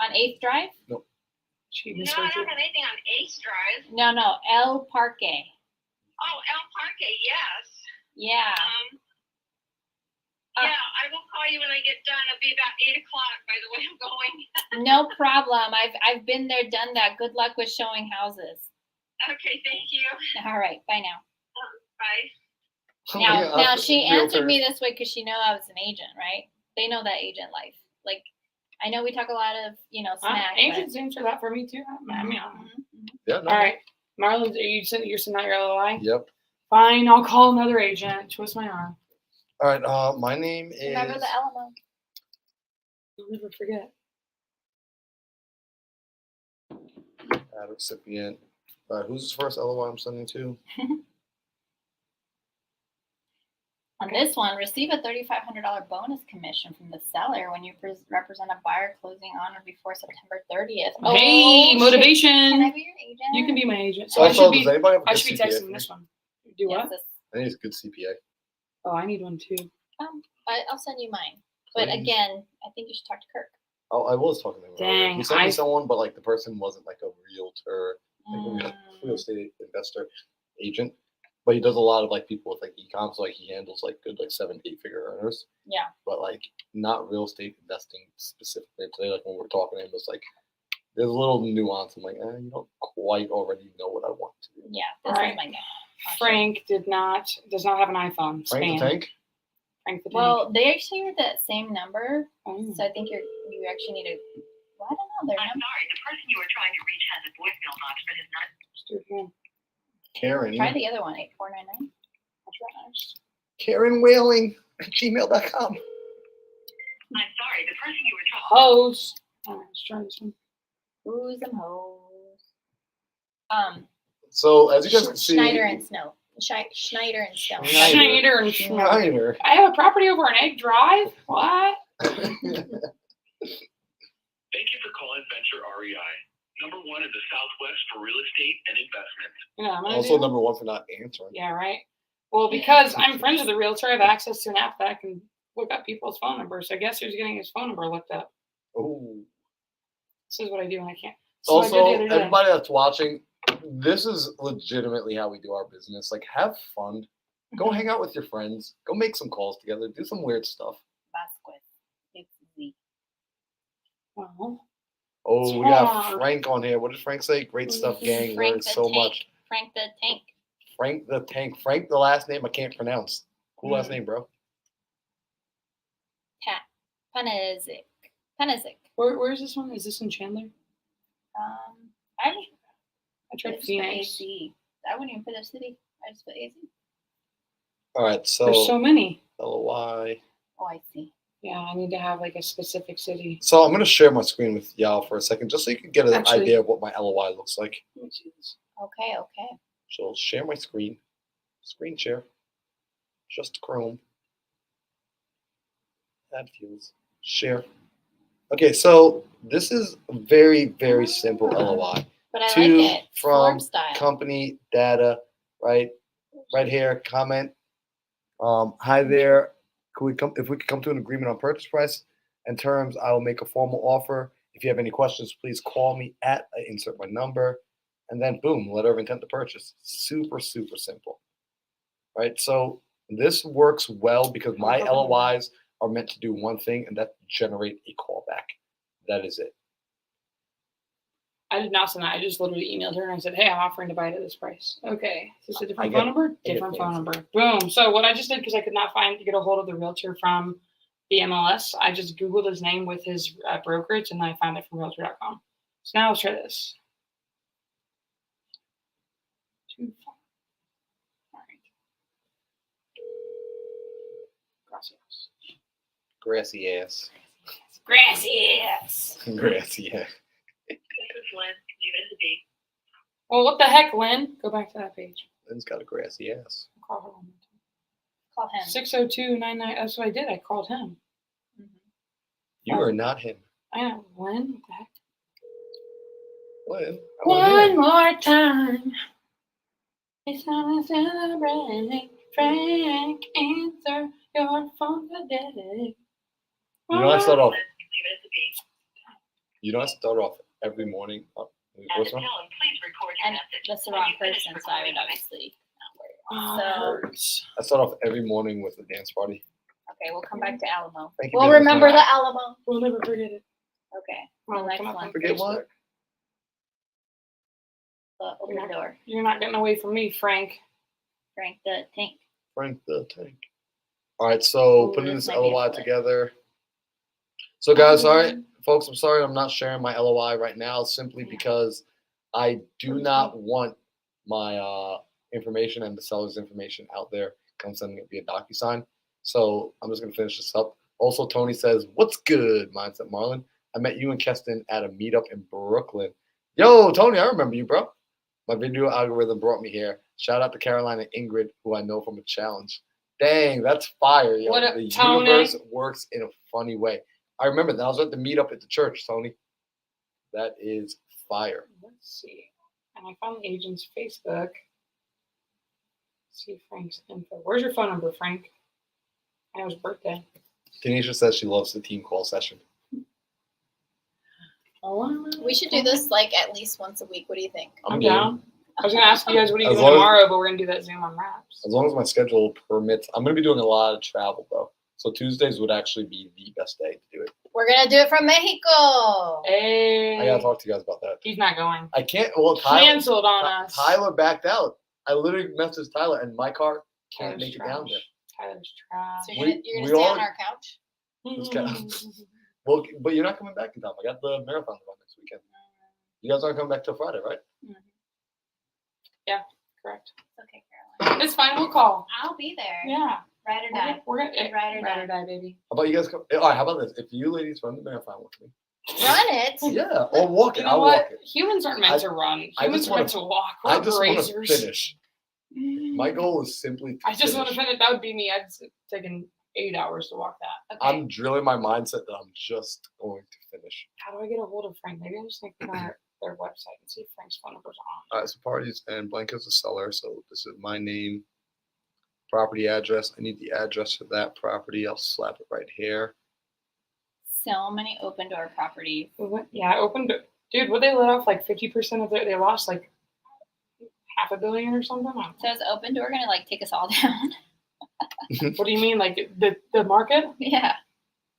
On 8th Drive? She No, I misheard you. don't have anything on 8th Drive. No, El Parque. Oh, El Parque, yes. Yeah. Yeah, I will call you when I get done. It'll be about 8 o'clock by the way I'm going. No problem. I've been there, done that. Good luck with showing houses. Okay, thank you. All right, bye now. Bye. Now she answered Realtor. me this way because she know I was an agent, right? They know that agent life. Like, I know we talk a lot of, smack. Agents answer that for me too. I mean, Yeah, no. all right, Marlon, you're sending out your LOI? Yep. Fine, I'll call another agent. Twist my arm. All right. My name is. Remember the Alamo. I'll never forget. Add recipient. All right, who's this first LOI I'm sending to? On this one, receive a $3,500 bonus commission from the seller when you represent a buyer closing on or before September 30th. Hey, shit. motivation. Can I be your agent? You can be my agent. So Also, I does anybody have a I good should be CPA? texting for this me? one. Do what? Yes, I think it's a good CPA. Oh, I need one too. I'll send you mine. But Please. again, I think you should talk to Kirk. Oh, I was talking to him. earlier. Dang, He sent me I- someone, but like the person wasn't like a realtor, like a Mm. real estate investor agent. But he does a lot of like people with like e-com, so like he handles like good like 7 to 8 figure earners. Yeah. But like not real estate investing specifically. Today, like when we're talking to him, it's like there's a little nuance. I'm like, you don't quite already know what I want to do. Yeah, this Alright. is my guy. Frank does not have an iPhone. Frank Spam. the Tank. Frank the Tank. Well, they actually are the same number, Oh. so I think you actually need to. Well, I don't know their number. sorry, the person you are trying to reach has a voicemail box but is not. Just do it again. Karen. Try the other one, 8499. Karen Whaling at gmail.com. I'm sorry, the person you were trying. Hose. All right, let's try this one. Who's them hoes? So as you guys can see, Schneider and Snow. Schneider and Stone. Schneider. Schneider and Schneider. Schneider. I have a property over on Egg Drive. What? Thank you for calling Venture REI, number one in the Southwest for real estate and investment. You know, I'm gonna Also do- number one for not answering. Yeah, right. Well, because I'm friends with a realtor, I have access to an app that I can look up people's phone numbers. So guess who's getting his phone number looked up? Oh. This is what I do when I can't. So I did the Also, other day. everybody that's watching, this is legitimately how we do our business. Like, have fun. Go hang out with your friends. Go make some calls together. Do some weird stuff. Vasquez. It's Z. Well, Oh, It's we got hard. Frank on here. What did Frank say? Great stuff, gang. Frank Learned the so Tank. much. Frank the Tank. Frank the Tank. Frank, the last name I can't pronounce. Cool last Mm. name, bro. Panazik. where's this one? Is this in Chandler? I I tried just put Phoenix. AC. I wouldn't even put a city. I just put AC. All right, so, There's so many. LOI. Oh, I see. Yeah, I need to have like a specific city. So I'm going to share my screen with y'all for a second, just so you can get an Actually- idea of what my LOI looks like. Let me see this. Okay. So I'll share my screen. Screen share. Just Chrome. Add fields. Share. Okay, so this is a very, very simple LOI. But I To, like it. from, Form style. Company data, right? Right here, comment. Hi there. If we could come to an agreement on purchase price and terms, I will make a formal offer. If you have any questions, please call me at, I insert my number, and then boom, letter of intent to purchase. Super, super simple. Right? So this works well because my Okay. LOIs are meant to do one thing, and that's generate a callback. That is it. I did not send that. I just literally emailed her and I said, hey, I'm offering to buy it at this price. Okay. Is this a different get- phone number? get Different phone fancy. number. Boom. So what I just did, because I could not get a hold of the realtor from the MLS, I just Googled his name with his brokerage and I found it from realtor.com. So now let's try this. All right. Gracias. Grassy ass. Gracias. Grassy ass. This is Lynn, University. Well, what the heck, Lynn? Go back to that page. Lynn's got a grassy ass. Call her one more time. Call him. 602-99. That's what I did. I called him. Mhm. You are not him. I know. When? What the heck? When? One more time. It's time to celebrate. Frank, answer your phone today. You know, I start off. Leave it at the beep. You know, I start off every morning. At the What's tone, wrong? please record your And message. that's the When wrong you finish person, so I would recording, obviously not worry. Oh, So- it hurts. I start off every morning with a dance party. Okay, we'll come back to Alamo. Thank you, We'll Dennis. remember the Alamo. We'll never forget it. Okay. Well, The next come up one. on Forget Facebook. what? The open door. You're not getting away from me, Frank. Frank the tank. Frank the Tank. All right, so Ooh, putting this this might be a LOI flip. together. So, guys, all right, folks, I'm sorry I'm not sharing my LOI right now simply because I do not want my information and the seller's information out there. I'm sending it via DocuSign. So I'm just going to finish this up. Also, Tony says, "What's good, Mindset Marlin? I met you and Keston at a meetup in Brooklyn." Yo, Tony, I remember you, bro. My video algorithm brought me here. Shout out to Caroline and Ingrid, who I know from a challenge. Dang, that's fire, yo. What up, The Tony? universe works in a funny way. I remember that. I was at the meetup at the church, Tony. That is fire. Let's see. And I found the agent's Facebook. Let's see Frank's info. Where's your phone number, Frank? I know his birthday. Tanisha says she loves the team call session. We should do this like at least once a week. What do you think? I'm game. down. I was gonna ask you guys what are you As doing long as- tomorrow, but we're gonna do that Zoom on Raps. As long as my schedule permits. I'm going to be doing a lot of travel, though. So Tuesdays would actually be the best day to do it. We're gonna do it from Mexico. Hey, I got to talk to you guys about that. he's not going. I can't. Well, Tyler, Canceled on us. Tyler backed out. I literally messaged Tyler, and my car can't Tyler's make it down trash. there. Tyler's trash. So We- you're gonna we stay all- on our couch? Let's go. Well, but you're not coming back in time. I got the marathon to run next weekend. You guys aren't coming back till Friday, right? Correct. Okay, Caroline. It's fine. We'll call. I'll be there. Yeah. Ride or die. We're gonna Ride or ride die. or die, baby. How about you guys come? All right. How about this? If you ladies run the marathon with me, Run it. yeah, or walk You it. know I'll what? walk it. Humans aren't meant I- to run. I Humans just are meant to walk. I We're just want to grazers. finish. My goal is simply to I just want to finish. finish. That would be me. I'd taken 8 hours to walk that. Okay. I'm drilling my mindset that I'm just going to finish. How do I get a hold of Frank? Maybe I'm just going to go on their website and see if Frank's phone number's on. All right, so parties and Blanca's the seller. So this is my name, property address. I need the address for that property. I'll slap it right here. So many open door properties. Yeah, I opened it. Dude, would they let off like 50% of their, they lost like $500 million or something? I don't So is open door gonna like take us all down? know. What do you mean? Like the market? Yeah.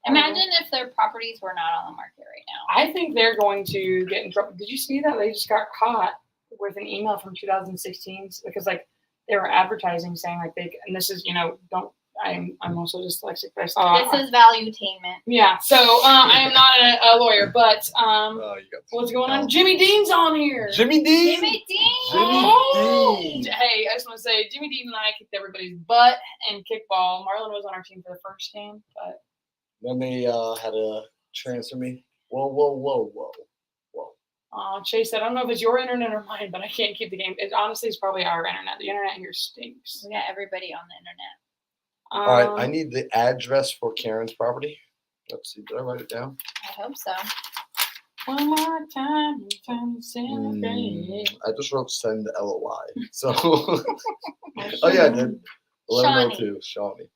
Imagine if their properties were not on the market right now. I think they're going to get in trouble. Did you see that? They just got caught with an email from 2016 because like they were advertising saying like and this is, don't, I'm also dyslexic, but I saw. This is valuetainment. Yeah, so I am not a lawyer, but Oh, you got what's going on? Jimmy Dean's on here. Jimmy Dean. Jimmy Dean. Oh! Dean. Hey, I just want to say Jimmy Dean and I kicked everybody's butt in kickball. Marlon was on our team for the first game, but Then they had to transfer me. Whoa. Chase, I don't know if it's your internet or mine, but I can't keep the game. It honestly is probably our internet. The internet here stinks. We got everybody on the internet. All right, I need the address for Karen's property. Let's see, did I write it down? I hope so. One more time to celebrate. I just wrote send LOI. So, oh yeah, I did. 1102, Shawnee.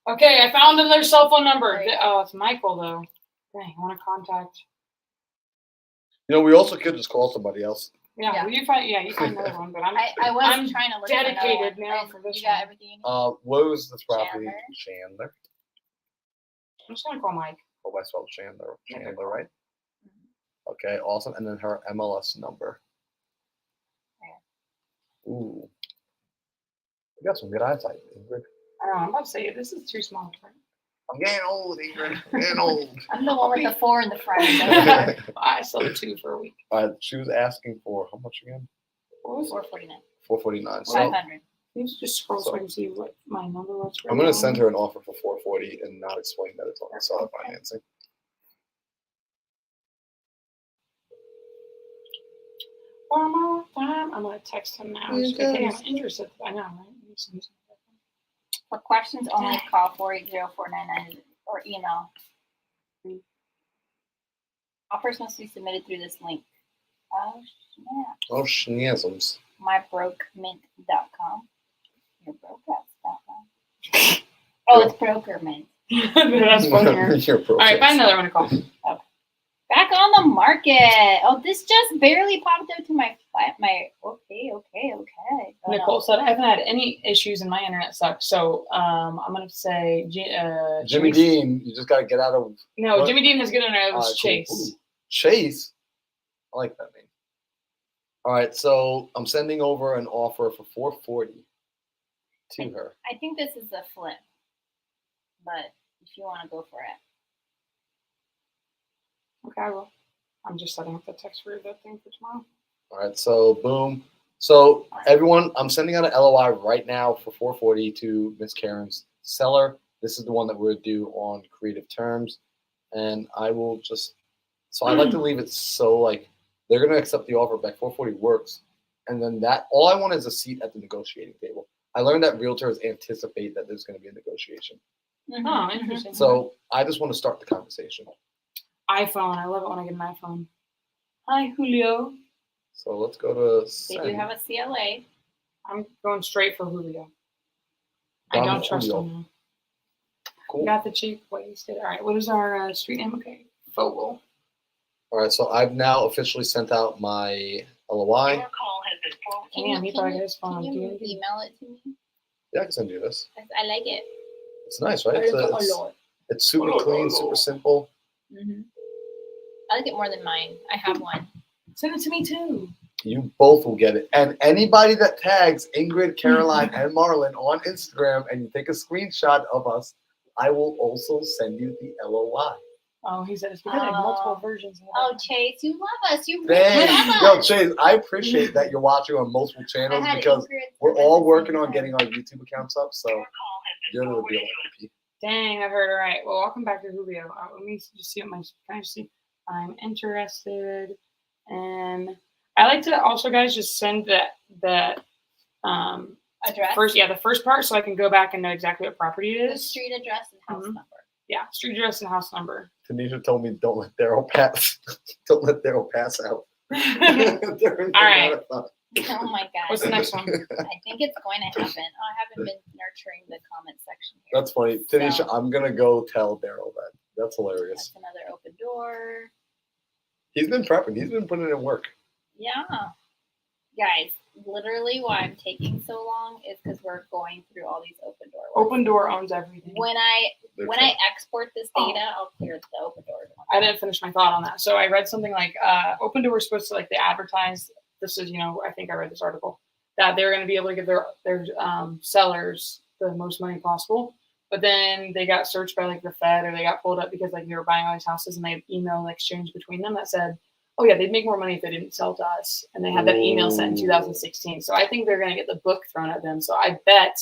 Okay, I found another cell phone number. Great. Oh, it's Michael though. Dang, I want to contact. You know, we also could just call somebody else. Yeah, Yeah. well, you find another one, but I'm I was I'm trying to look for another dedicated one, now and for this You got one. everything you need? What was this property? Chandler. Chandler. I'm just gonna call Mike. Hope I spelled Chandler. Yeah, good Chandler, call. right? Okay, awesome. And then her MLS number. Ooh. You got some good eyesight, Ingrid. I don't know. I'm about to say this is too small. I'm getting old, Ingrid. I'm getting old. I'm the one with the 4 in the front. I sold 2 for a week. She was asking for how much again? What was it? 449. $449. So 500. You just scroll so I can see what my number was. I'm gonna send her an offer for $440 and not explain that it's on seller financing. One more time. I'm gonna text him now. You Just, okay, guys. I'm interested. I know, right? For questions only, call 480-499 or email. Offers must be submitted through this link. Oh, snap. Oh, schnizzles. Mybrokemint.com. Yourbrokeass.com. Oh, it's Brokermint. That's funnier. You're broke. All right, find another one to call. Back on the market. Oh, this just barely popped up to my flat. Okay. Oh, Nicole no. said I haven't had any issues and my internet sucks. So I'm gonna say Jimmy Dean, you just got to get out of. No, what? Jimmy Dean has good internet. It was Cool. Chase. Ooh, Chase? I like that name. All right, so I'm sending over an offer for $440 to her. I think this is a flip, but if you want to go for it. Okay, I will. I'm just setting up the text for that thing for tomorrow. All right, so boom. So everyone, I'm sending out an LOI right now for $440 to Miss Karen's seller. This is the one that we're due on creative terms, and I will just. So I like to leave it so like they're gonna accept the offer back. $440 works, and then that all I want is a seat at the negotiating table. I learned that realtors anticipate that there's gonna be a negotiation, Oh, interesting. so I just want to start the conversation. iPhone. I love it when I get an iPhone. Hi, Julio. So let's go to They do send. have a CLA. I'm going straight for Julio. I Done don't with trust Julio. him now. Cool. Got the cheap wasted. All right, what is our street name? Okay, Fogel. All right, so I've now officially sent out my LOI. Your call has been forwarded. Damn, he probably got his phone. Can Do you you- email it to me? Yeah, I can send you this. I like it. It's nice, right? It's super clean, super simple. I like it more than mine. I have one. Send it to me too. You both will get it. And anybody that tags Ingryd, Caroline, and Marlon on Instagram and you take a screenshot of us, I will also send you the LOI. Oh, he said it's because I have multiple versions. Of Oh, it. Chase, you love us. You really Thanks. love Yo, us. Chase, I appreciate that you're watching on multiple I channels had because Ingrid we're at all the working same on time. getting our YouTube accounts up. So you're the real MVP. Dang, I've heard it right. Well, welcome back to Julio. Let me just see what my. Can I just see? I'm interested, and I like to also, guys, just send the Address. the first part, so I can go back and know exactly what property it The is. street address and house Mhm. number. Yeah, street address and house number. Tanisha told me don't let Daryl pass. Don't let Daryl pass out. During the All right. marathon. Oh my god. What's the next one? I think it's going to happen. Oh, I haven't been nurturing the comment section here. That's funny. Tanisha, So- I'm gonna go tell Daryl that. That's hilarious. That's another open door. He's been prepping. He's been putting in work. Yeah. Guys, literally why I'm taking so long is because we're going through all these open door ones. Open door owns everything. When I They're when I export this data, I'll clear the open door. I didn't finish my thought on that. So I read something like Open Door was supposed to they advertise. This is I think I read this article that they're going to be able to give their sellers the most money possible. But then they got searched by the Fed, or they got pulled up because they were buying all these houses, and they had email exchange between them that said, "Oh yeah, they'd make more money if they didn't sell to us." And they had that email sent in 2016. So I think they're going to get the book thrown at them. So I bet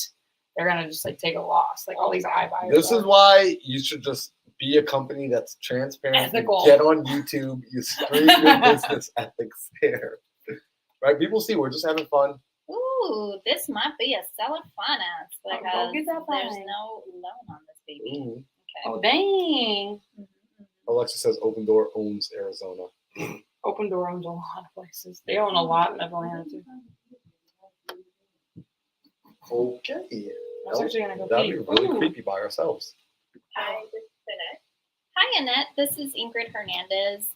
they're going to just take a loss, all these iBuyers. This is why you should just be a company that's transparent. Ethical. You get on YouTube. You stream your business ethics there. Right? People see we're just having fun. Ooh, this might be a seller finance go because get that there's thing. no loan on this baby. Ooh. Okay. Oh dang! Alexa says Open Door owns Arizona. Open Door owns a lot of places. They own a lot in Atlanta too. Okay. I was actually gonna go That'd be peek. really Ooh. creepy by ourselves. Hi, Annette. This is Ingrid Hernandez.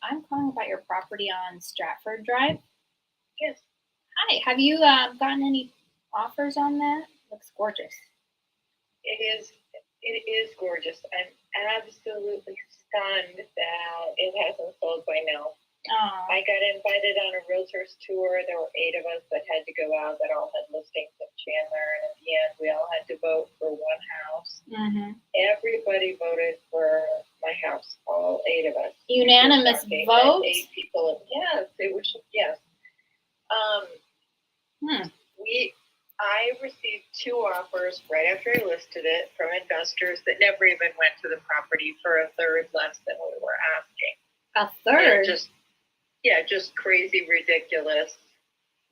I'm calling about your property on Stratford Drive. Yes. Hi. Have you gotten any offers on that? Looks gorgeous. It is gorgeous. I'm absolutely stunned that it hasn't sold by now. Oh, I got invited on a realtor's tour. There were 8 of us that had to go out that all had listings in Chandler, and at the end, we all had to vote for one house. Everybody voted for my house. All 8 of us. unanimous Shocking. vote. 8 people. Yes, it was. Yes. I received 2 offers right after I listed it from investors that never even went to the property for a third less than we were asking. A third. Just crazy, ridiculous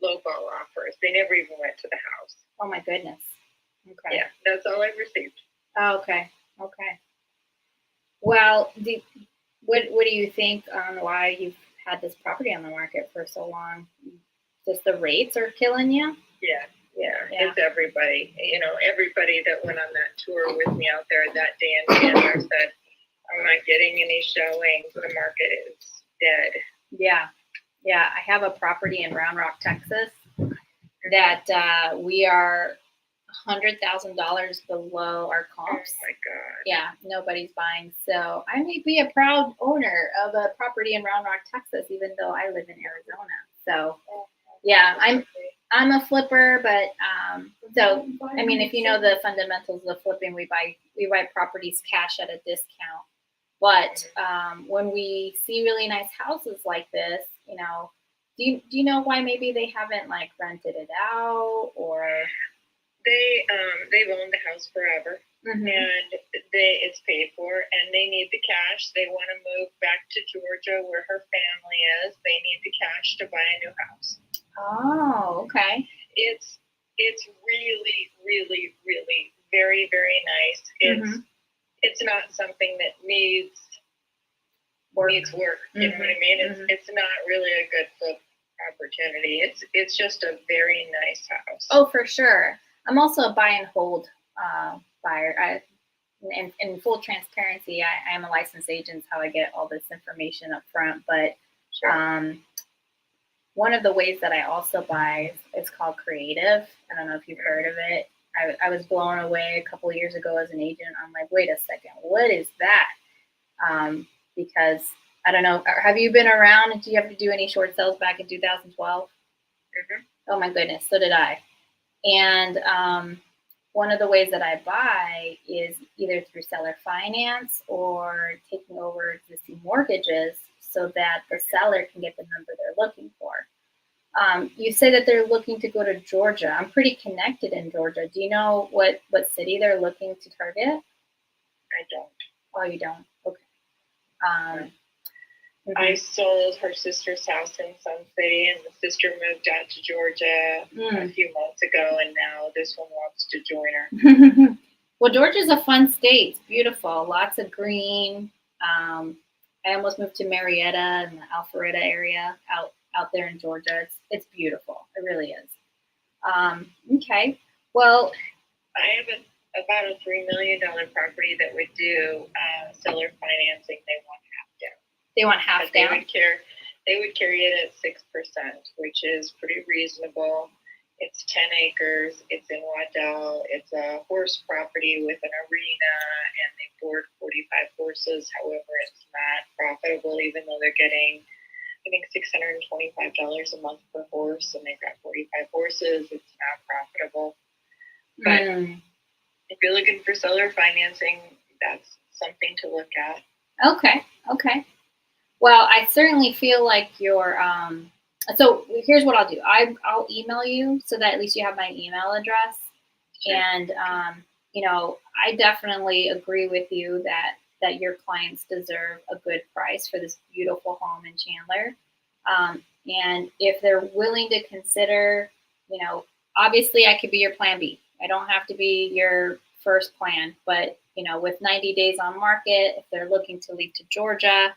lowball offers. They never even went to the house. Oh my goodness. Okay. Yeah, that's all I've received. Oh, okay. Okay. Well, what do you think on why you've had this property on the market for so long? Just the rates are killing you? Yeah, Yeah. it's everybody. You know, everybody that went on that tour with me out there that day in Chandler said, I'm not getting any showings. The market is dead. Yeah. Yeah. I have a property in Round Rock, Texas that we are $100,000 below our Oh comps. my God. Yeah, nobody's buying. So I may be a proud owner of a property in Round Rock, Texas, even though I live in Arizona. So yeah, I'm a flipper, but so I mean, if you know the fundamentals of flipping, we buy properties cash at a discount. But when we see really nice houses like this, you know, do you know why maybe they haven't like rented it out or? They've owned the house forever. Mhm. And it's paid for, and they need the cash. They want to move back to Georgia where her family is. They need the cash to buy a new house. Oh, okay. It's really, really, really very, very nice. It's not something that needs work. You know what I mean? It's not really a good flip opportunity. It's just a very nice house. Oh, for sure. I'm also a buy and hold buyer. In full transparency, I am a licensed agent, how I get all this information up front. But one of the ways that I also buy is called Creative. I don't know if you've heard of it. I was blown away a couple of years ago as an agent. I'm like, wait a second, what is that? Because I don't know. Have you been around? Do you have to do any short sales back in 2012? Oh my goodness, so did I. And one of the ways that I buy is either through seller finance or taking over existing mortgages so that the seller can get the number they're looking for. You say that they're looking to go to Georgia. I'm pretty connected in Georgia. Do you know what city they're looking to target? I don't. Oh, you don't? Okay. I sold her sister's house in Sun City, and the sister moved out to Georgia a few months ago, and now this one wants to join her. Well, Georgia's a fun state. It's beautiful. Lots of green. I almost moved to Marietta and the Alpharetta area out there in Georgia. It's beautiful. It really is. Okay. Well, I have about a $3 million property that would do seller financing. They want half down. They want half But down. They would carry it at 6%, which is pretty reasonable. It's 10 acres. It's in Waddell. It's a horse property with an arena, and they board 45 horses. However, it's not profitable, even though they're getting, I think, $625 a month per horse, and they've got 45 horses. It's not profitable. But if you're looking for seller financing, that's something to look at. Okay. Well, I certainly feel like you're. So here's what I'll do. I'll email you so that at least you have my email address. Sure. And you know, I definitely agree with you that your clients deserve a good price for this beautiful home in Chandler. And if they're willing to consider, you know, obviously I could be your plan B. I don't have to be your first plan, but you know, with 90 days on market, if they're looking to leave to Georgia,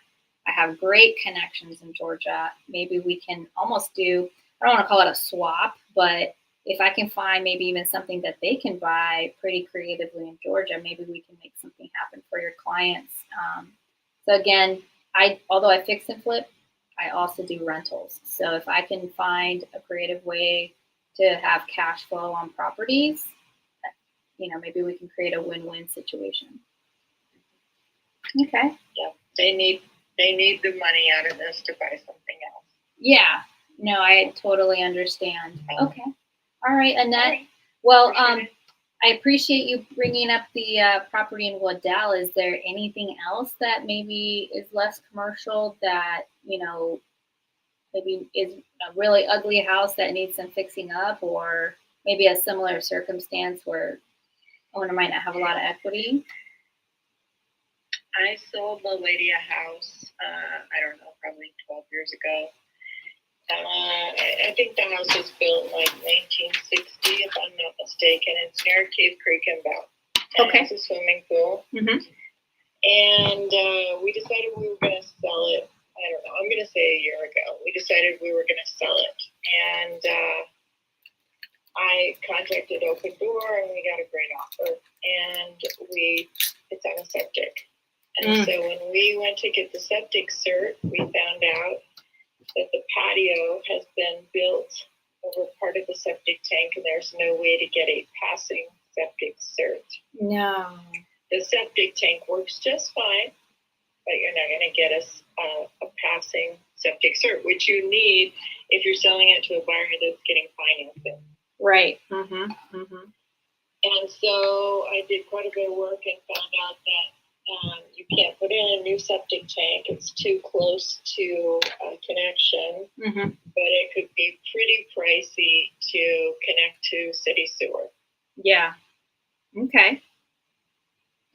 I have great connections in Georgia. Maybe we can almost do, I don't want to call it a swap, but if I can find maybe even something that they can buy pretty creatively in Georgia, maybe we can make something happen for your clients. So again, although I fix and flip, I also do rentals. So if I can find a creative way to have cash flow on properties, you know, maybe we can create a win-win situation. Okay. Yeah, they need the money out of this to buy something else. Yeah. No, I totally understand. Okay. All right, Annette. Well, I appreciate you bringing up the property in Waddell. Is there anything else that maybe is less commercial that, you know, maybe is a really ugly house that needs some fixing up, or maybe a similar circumstance where owner might not have a lot of equity? I sold the lady a house, I don't know, probably 12 years ago. I think the house was built in like 1960, if I'm not mistaken. It's near Cave Creek and Bell. And Okay. it's a swimming pool. Mhm. And we decided we were going to sell it. I don't know. I'm going to say a year ago. We decided we were going to sell it. And I contacted Open Door and we got a great offer. And it's on a septic. And so when we went to get the septic cert, we found out that the patio has been built over part of the septic tank and there's no way to get a passing septic cert. No. The septic tank works just fine, but you're not going to get a passing septic cert, which you need if you're selling it to a buyer that's getting financing. Right. Mhm. Mhm. And so I did quite a bit of work and found out that you can't put in a new septic tank. It's too close to a connection, Mhm. but it could be pretty pricey to connect to city sewer. Yeah. Okay.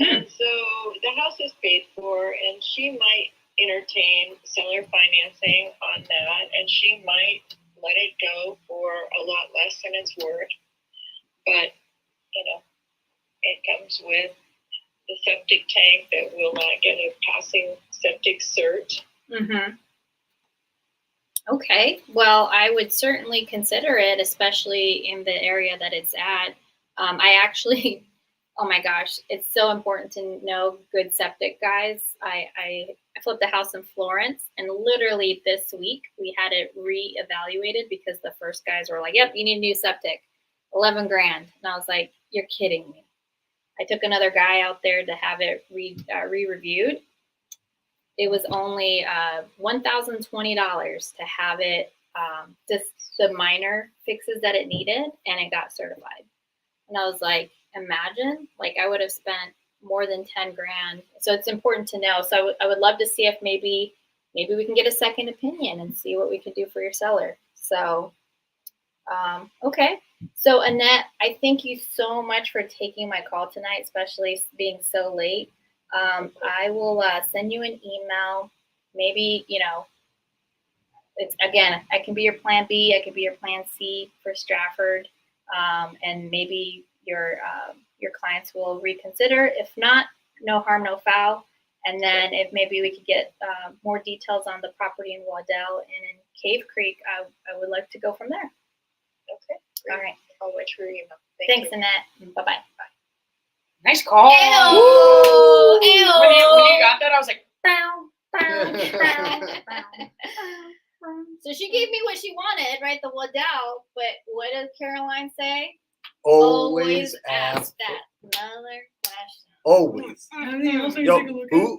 And so the house is paid for, and she might entertain seller financing on that, and she might let it go for a lot less than it's worth. But, it comes with the septic tank that will not get a passing septic cert. Mhm. Okay. Well, I would certainly consider it, especially in the area that it's at. I actually, oh my gosh, it's so important to know good septic guys. I flipped a house in Florence, and literally this week we had it reevaluated because the first guys were like, "Yep, you need a new septic, 11 grand," and I was like, "You're kidding me." I took another guy out there to have it re-reviewed. It was only $1,020 to have it, just the minor fixes that it needed, and it got certified. And I was like, imagine, like I would have spent more than 10 grand. So it's important to know. So I would love to see if maybe we can get a second opinion and see what we can do for your seller. So, okay. So Annette, I thank you so much for taking my call tonight, especially being so late. I will send you an email. Maybe, it's again, I can be your plan B, I could be your plan C for Stratford, and maybe your clients will reconsider. If not, no harm, no foul. And then if maybe we could get more details on the property in Waddell and in Cave Creek, I would like to go from there. Okay. All right. I'll wait for your email. Thanks, Annette. Bye-bye. Nice call. Ew. Ew. When you got that, I was like, Bow, bow, bow, bow. So she gave me what she wanted, right? The Waddell. But what does Caroline say? Always ask. that mother question. Always. Mm-hmm. Yo,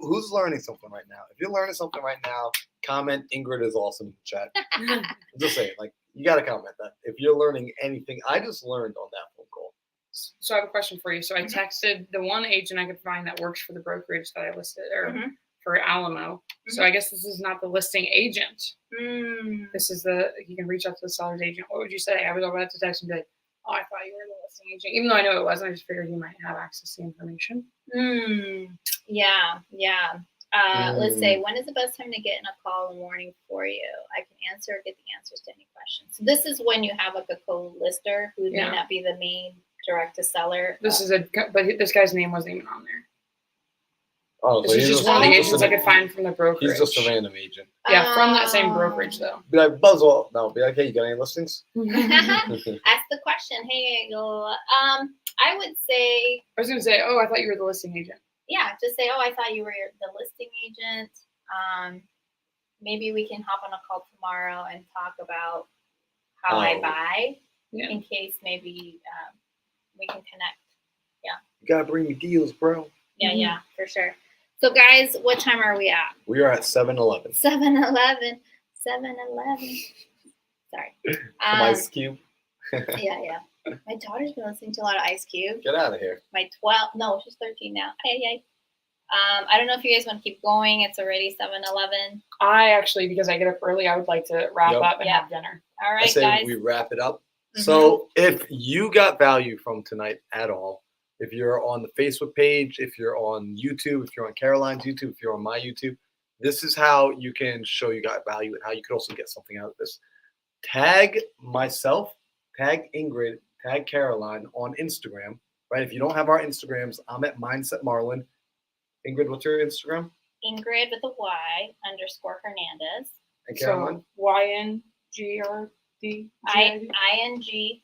who's learning something right now? If you're learning something right now, comment Ingryd is awesome in the chat. I'm just saying, like, you got to comment that. If you're learning anything, I just learned on that phone call. So I have a question for you. So I texted the one agent I could find that works for the brokerage that I listed, or for Alamo. So I guess this is not the listing agent. This is you can reach out to the seller's agent. What would you say? I was about to text and be like, oh, I thought you were the listing agent. Even though I know it wasn't, I just figured you might have access to the information. Yeah. Let's say, when is the best time to get in a call in the morning for you? I can answer or get the answers to any questions. So this is when you have like a co-lister who may not be the main direct to seller. But this guy's name wasn't even on there. Oh, This is just one of the agents I could find from the brokerage. He's just a random agent. Yeah, from that same brokerage though. Be like, buzz off. No, be like, hey, you got any listings? Ask the question. Hey, I would say. I was gonna say, oh, I thought you were the listing agent. Yeah, just say, oh, I thought you were the listing agent. Maybe we can hop on a call tomorrow and talk about how I buy, in case maybe we can connect. Yeah. You gotta bring me deals, bro. Yeah, for sure. So, guys, what time are we at? We are at 7-Eleven. 7-Eleven. Sorry. From Ice Cube. Yeah. My daughter's been listening to a lot of Ice Cube. Get out of here. She's 13 now. Hey. I don't know if you guys want to keep going. It's already 7-Eleven. I actually, because I get up early, I would like to wrap up and have dinner. All right, I say guys. we wrap it up. So if you got value from tonight at all, if you're on the Facebook page, if you're on YouTube, if you're on Caroline's YouTube, if you're on my YouTube, this is how you can show you got value and how you could also get something out of this. tag myself, tag Ingryd, tag Caroline on Instagram. Right? If you don't have our Instagrams, I'm at Mindset Marlin. Ingrid, what's your Instagram? Ingrid with a Y _Hernandez. And Caroline? So YNGRD. INGRYT.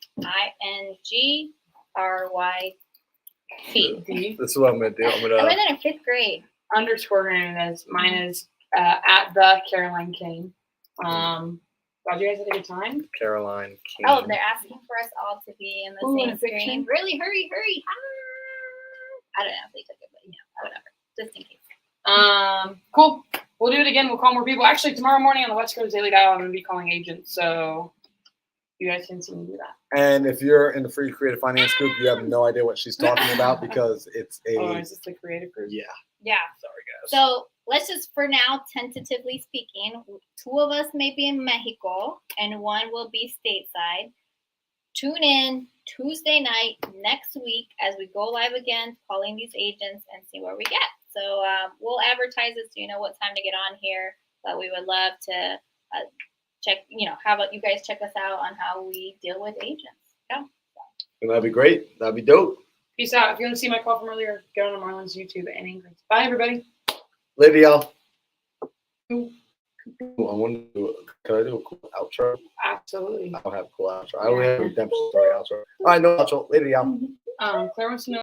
This is what I'm gonna do. I'm I gonna learned that in 5th grade. _ Hernandez. Mine is at the Caroline King. Glad you guys had a good time. Caroline King. Oh, they're asking for us all to be in the Ooh, same a picture? screen. Really, hurry. I don't know if they took it, but whatever. Just in case. Cool. We'll do it again. We'll call more people. Actually, tomorrow morning on the West Coast Daily Dial, I'm going to be calling agents. So you guys can see me do that. And if you're in the free creative finance group, you have no idea what she's talking about because it's a Oh, is this the creative group? yeah. Yeah. Sorry guys. So let's just, for now, tentatively speaking, 2 of us may be in Mexico and 1 will be stateside. Tune in Tuesday night next week as we go live again, calling these agents and see where we get. So we'll advertise it so you know what time to get on here. But we would love to check, how about you guys check us out on how we deal with agents? Yeah. And that'd be great. That'd be dope. Peace out. If you want to see my call from earlier, go on Marlon's YouTube and Ingrid. Bye, everybody. Later, y'all. I want to do can I do a cool outro? Absolutely. I don't have a cool outro. I only have a redemption story outro. All right, no outro. Later, y'all. Claire wants to know